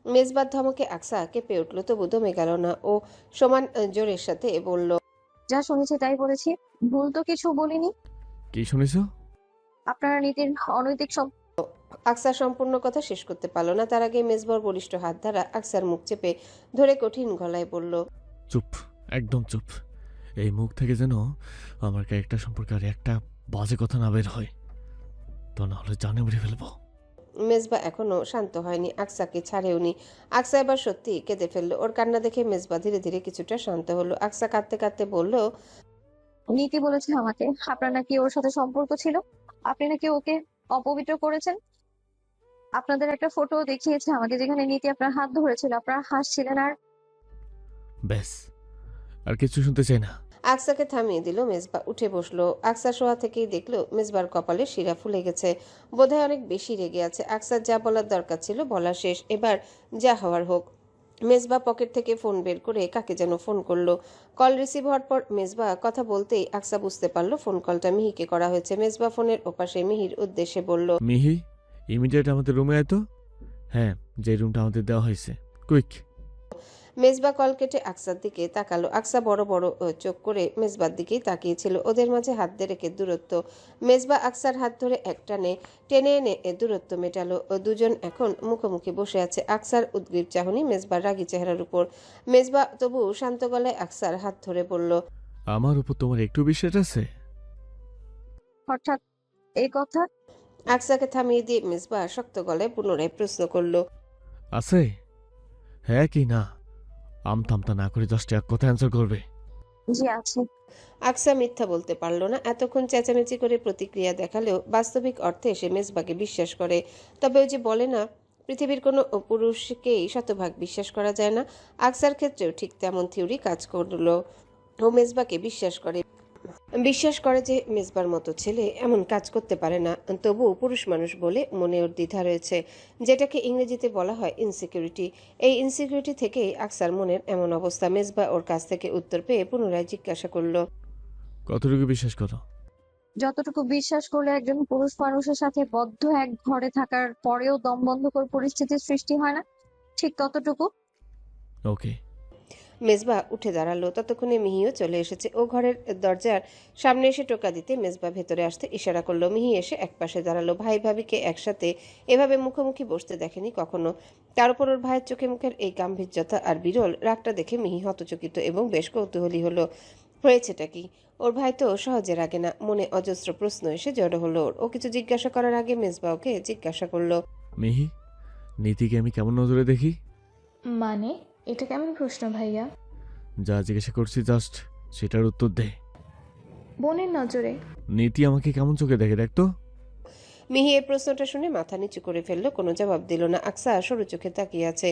মেজবার ধমকে আকসা কেঁপে উঠল, তবু দমে গেল না। ও সমান জোরের সাথে বলল, যা শুনেছি তাই বলেছি, ভুল তো কিছু বলিনি। কি শুনেছো? আপনারা নীতির অনৈতিক আকসা সম্পূর্ণ কথা শেষ করতে পারল না। তার আগে মেজবার বলিষ্ঠ হাত দ্বারা আকসার মুখ চেপে ধরে কঠিন গলায় বলল, চুপ, একদম চুপ। এই মুখ থেকে যেন আমার ক্যারেক্টার সম্পর্কে আর একটা বাজে কথা না বের হয়, তা না হলে জানে মেরে ফেলবো। মেজবা এখনো শান্ত হয়নি, আকসাকে ছাড়েওনি। আকসা এবার সত্যি কেঁদে ফেললো। ওর কান্না দেখে মেজবা ধীরে ধীরে কিছুটা শান্ত হলো। আকসা কাঁদতে কাঁদতে বলল, নীতি বলেছে আমাকে আপনার নাকি ওর সাথে সম্পর্ক ছিল, আপনি নাকি ওকে অপবিত্র করেছেন। আপনাদের একটা ফটো দেখিয়েছে আমাকে যেখানে নীতি আপনার হাত ধরেছিল, আপনারা হাসছিলেন। আর ব্যাস, আর কিছু শুনতে চাই না। আকসাকে থামিয়ে দিল মেজবা। উঠে বসলো। আকসা শোয়া থেকেই দেখলো মেজবার কপালে শিরা ফুলে গেছে। বোধহয় অনেক বেশি রেগে আছে। আকসার যা বলার দরকার ছিল বলা শেষ, এবার যা হওয়ার হোক। মেজবা পকেট থেকে ফোন বের করে কাকে যেন ফোন করলো। কল রিসিভ হওয়ার পর মেজবা কথা বলতেই আকসা বুঝতে পারলো ফোন কলটা মিহিকে করা হয়েছে। মেজবা ফোনের ওপাশে মিহির উদ্দেশ্যে বলল, মিহি, ইমিডিয়েট আমাদের রুমে আয় তো। হ্যাঁ, যে রুমটা আমাদের দেওয়া হয়েছে, কুইক। মেজবা কল কেটে আকসার দিকে তাকালো। আকসা বড় বড় চোখ করে মেজবার দিকেই তাকিয়েছিল। ওদের মাঝে হাত দিয়ে রেখে দূরত্ব। মেজবা আকসার হাত ধরে একটানে টেনে এনে দূরত্ব মেটালো। দুজন এখন মুখোমুখি বসে আছে। আকসার উদ্গ্রীব চাহনি মেজবার রাগী চেহারার উপর। মেজবা তবু শান্ত গলায় আকসার হাত ধরে বলল, আমার উপর তোমার একটু বিশ্বাস আছে? হঠাৎ এই কথা? আকসাকে থামিয়ে দিয়ে মেজবা শক্ত গলায় পুনরায় প্রশ্ন করলো, আছে? হ্যাঁ কি না? আমতামতা না করে 10টা এক কথা অ্যান্সার করবে। জি আছে। আকসা মিথ্যা বলতে পারল না। এতক্ষণ চেঁচামেচি করে প্রতিক্রিয়া দেখালেও বাস্তবিক অর্থে সে মেজবাকে বিশ্বাস করে। তবে ওই যে বলে না, পৃথিবীর কোনো পুরুষকেই শতভাগ বিশ্বাস করা যায় না, আকসার ক্ষেত্রেও ঠিক তেমন থিওরি কাজ করলো। ও মেজবাকে বিশ্বাস করে যে মেজবার মতো ছেলে এমন কাজ করতে পারে না। তবুও পুরুষ মানুষ বলে মনে ওর দ্বিধা রয়েছে, যেটাকে ইংরেজিতে বলা হয় ইনসিকিউরিটি। এই ইনসিকিউরিটি থেকেই আকসার মনের এমন অবস্থা। মেজবা ওর কাছ থেকে উত্তর পেয়ে পুনরায় জিজ্ঞাসা করলো, কতটুকু বিশ্বাস করো? যতটুকু বিশ্বাস করলে একজন পুরুষ মানুষের সাথে বদ্ধ এক ঘরে থাকার পরেও দম বন্ধ করে পরিস্থিতির সৃষ্টি হয় না, ঠিক ততটুকু। ওকে। মেজবা উঠে দাঁড়ালো। ততক্ষণে মিহিও চলে এসেছে। ও ঘরের দরজার সামনে এসে টোকা দিতে মেজবা ভেতরে আসতে ইশারা করলো। মিহি এসে একপাশে দাঁড়ালো। ভাই ভাবিকে একসাথে এভাবে মুখোমুখি বসতে দেখেনি কখনো। তার উপর ওর ভাইয়ের চোখে মুখের এই গাম্ভীর্যতা আর বিরল রাগটা দেখে মিহি হতচকিত এবং বেশ কৌতূহলী হলো। হয়েছেটা কি? ওর ভাই তো সহজে রাগে না। মনে অজস্র প্রশ্ন এসে জড়ো হলো ওর। ও কিছু জিজ্ঞাসা করার আগে মেজবা ওকে জিজ্ঞাসা করলো, মিহি, নীতিকে আমি কেমন নজরে দেখি? মানে এটা কেমন প্রশ্ন ভাইয়া? যা জিজ্ঞাসা করছি জাস্ট সেটার উত্তর দে। বোনের নজরে। নীতি আমাকে কেমন চোখে দেখে দেখতো? মিহি এই প্রশ্নটা শুনে মাথা নিচু করে ফেললো, কোনো জবাব দিল না। আকসা সরু চোখে তাকিয়ে আছে।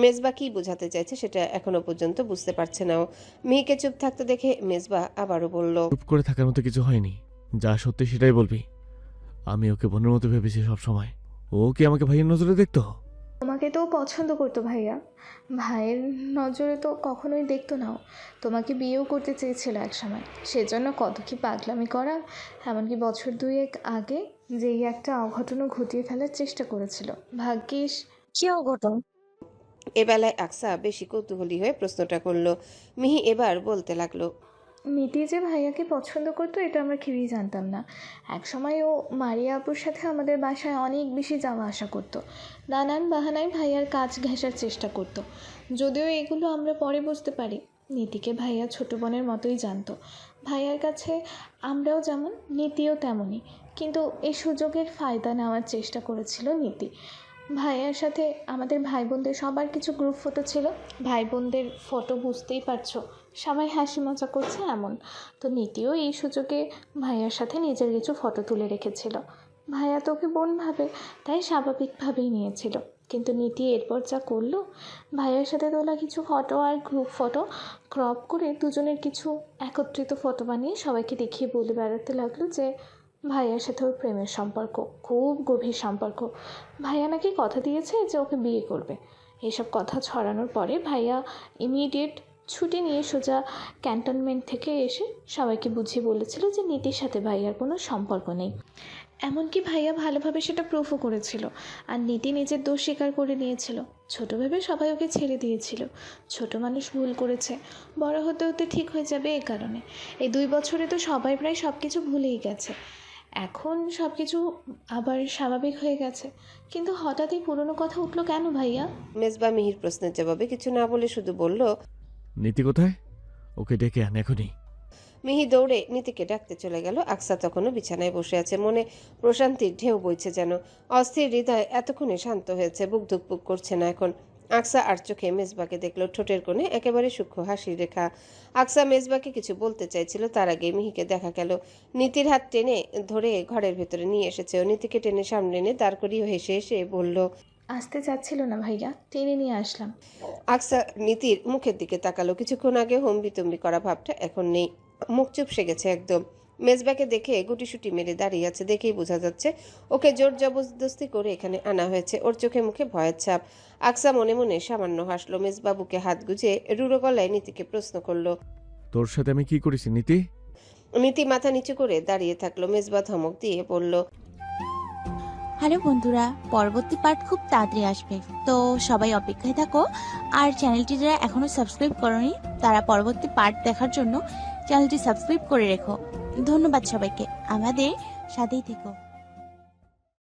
মেজবা কি বোঝাতে চাইছে সেটা এখনো পর্যন্ত বুঝতে পারছে না ও। মিহিকে চুপ থাকতে দেখে মেজবা আবারও বলল, চুপ করে থাকার মতো কিছু হয়নি, যা সত্যি সেটাই বলবি। আমি ওকে বোনের মতো ভেবেছি সব সময়। ও কি আমাকে ভাইয়ের নজরে দেখতো? তোমাকে তো পছন্দ করতো ভাইয়া, ভাইয়ের নজরে তো কখনোই দেখতো না। তোমাকে বিয়েও করতে চেয়েছিল একসময়, সেজন্য কত কি পাগলামি করা। এমনকি বছর 2 আগে যেই একটা অঘটনও ঘটিয়ে ফেলার চেষ্টা করেছিল। ভাগ্যিস। কি অঘটন? এবেলায় আকসা বেশি কৌতূহলী হয়ে প্রশ্নটা করলো। মিহি এবার বলতে লাগলো, নীতি যে ভাইয়াকে পছন্দ করতো এটা আমরা কেউই জানতাম না। একসময় ও মারিয়া আপুর সাথে আমাদের বাসায় অনেক বেশি যাওয়া আসা করতো। নানান বাহানায় ভাইয়ার কাজ ঘেঁষার চেষ্টা করতো। যদিও এগুলো আমরা পরে বুঝতে পারি, নীতিকে ভাইয়া ছোটো বোনের মতোই জানতো। ভাইয়ার কাছে আমরাও যেমন, নীতিও তেমনই। কিন্তু এই সুযোগের ফায়দা নেওয়ার চেষ্টা করেছিল নীতি। ভাইয়ার সাথে আমাদের ভাই বোনদের সবার কিছু গ্রুপ ফটো ছিল। ভাই বোনদের ফটো বুঝতেই পারছো, সবাই হাসি মজা করছে এমন। তো নীতিও এই সুযোগে ভাইয়ার সাথে নিজের কিছু ফটো তুলে রেখেছিল। ভাইয়া তোকে বোন ভাবে, তাই স্বাভাবিকভাবেই নিয়েছিল। কিন্তু নীতি এরপর যা করলো, ভাইয়ার সাথে তোলা কিছু ফটো আর গ্রুপ ফটো ক্রপ করে দুজনের কিছু একত্রিত ফটো বানিয়ে সবাইকে দেখিয়ে বলে বেড়াতে লাগলো যে ভাইয়ার সাথে ওর প্রেমের সম্পর্ক, খুব গভীর সম্পর্ক। ভাইয়া নাকি কথা দিয়েছে যে ওকে বিয়ে করবে। এসব কথা ছড়ানোর পরে ভাইয়া ইমিডিয়েট ছুটি নিয়ে সোজা ক্যান্টনমেন্ট থেকে এসে সবাইকে বুঝিয়ে বলেছিল যে নীতির সাথে ভাইয়ার কোনো সম্পর্ক নেই। এমনকি ভাইয়া ভালোভাবে সেটা প্রুফও করেছিল। আর নীতি নিজের দোষ স্বীকার করে নিয়েছিল। ছোটো ভেবে সবাই ওকে ছেড়ে দিয়েছিল। ছোট মানুষ ভুল করেছে, বড় হতে হতে ঠিক হয়ে যাবে এই কারণে। এই 2 বছরে তো সবাই প্রায় সব কিছু ভুলেই গেছে। এখন সব কিছু আবার স্বাভাবিক হয়ে গেছে। কিন্তু হঠাৎই পুরনো কথা উঠলো কেন ভাইয়া? মেজবা মিহির প্রশ্নের জবাবে কিছু না বলে শুধু বলল, নীতি কোথায়? ওকে ডেকে আন এখনই। মিহি দৌড়ে নীতিকে ডাকতে চলে গেল। আকসা তখনও বিছানায় বসে আছে, মনে প্রশান্তির ঢেউ বইছে যেন। অস্থির হৃদয় এতক্ষণে শান্ত হয়েছে, বুক ধুকপুক করছে না এখন। আকসা আর চোখে মেজবাকে দেখলো, ঠোঁটের কোণে একেবারে সূক্ষ্ম হাসির রেখা। আকসা মেজবাকে কিছু বলতে চাইছিল, তার আগে মিহিকে দেখা গেল। নীতির হাত টেনে ধরে ঘরের ভেতরে নিয়ে এসেছে। ও নীতিকে টেনে সামনে এনে দাঁড় করিয়ে হেসে হেসে বলল, আসতে চাচ্ছিল না ভাইয়া, টেনে নিয়ে আসলাম। আকসা নীতির মুখের দিকে তাকালো। কিছুক্ষণ আগে হম্বিতম্বি করা ভাবটা এখন নেই, মুখ চুপসে গেছে একদম। মেজবাকে দেখে গুটিসুটি মেরে দাঁড়িয়ে আছে, দেখেই বোঝা যাচ্ছে ওকে জোর জবরদস্তি করে এখানে আনা হয়েছে। ওর চোখে মুখে ভয়ের ছাপ। আকসা মনে মনে সামান্য হাসলো। মেজবাবুকে হাত গুজে রুড়ো গলায় নীতিকে প্রশ্ন করলো, তোর সাথে আমি কি করেছি নীতি? নীতি মাথা নিচু করে দাঁড়িয়ে থাকলো। মেজবা ধমক দিয়ে বলল, হ্যালো বন্ধুরা, পরবর্তী পার্ট খুব তাড়াতাড়ি আসবে, তো সবাই অপেক্ষায় থাকো। আর চ্যানেলটি যারা এখনো সাবস্ক্রাইব করোনি তারা পরবর্তী পার্ট দেখার জন্য চ্যানেলটি সাবস্ক্রাইব করে রেখো। ধন্যবাদ সবাইকে, আমাদের সাথেই থেকো।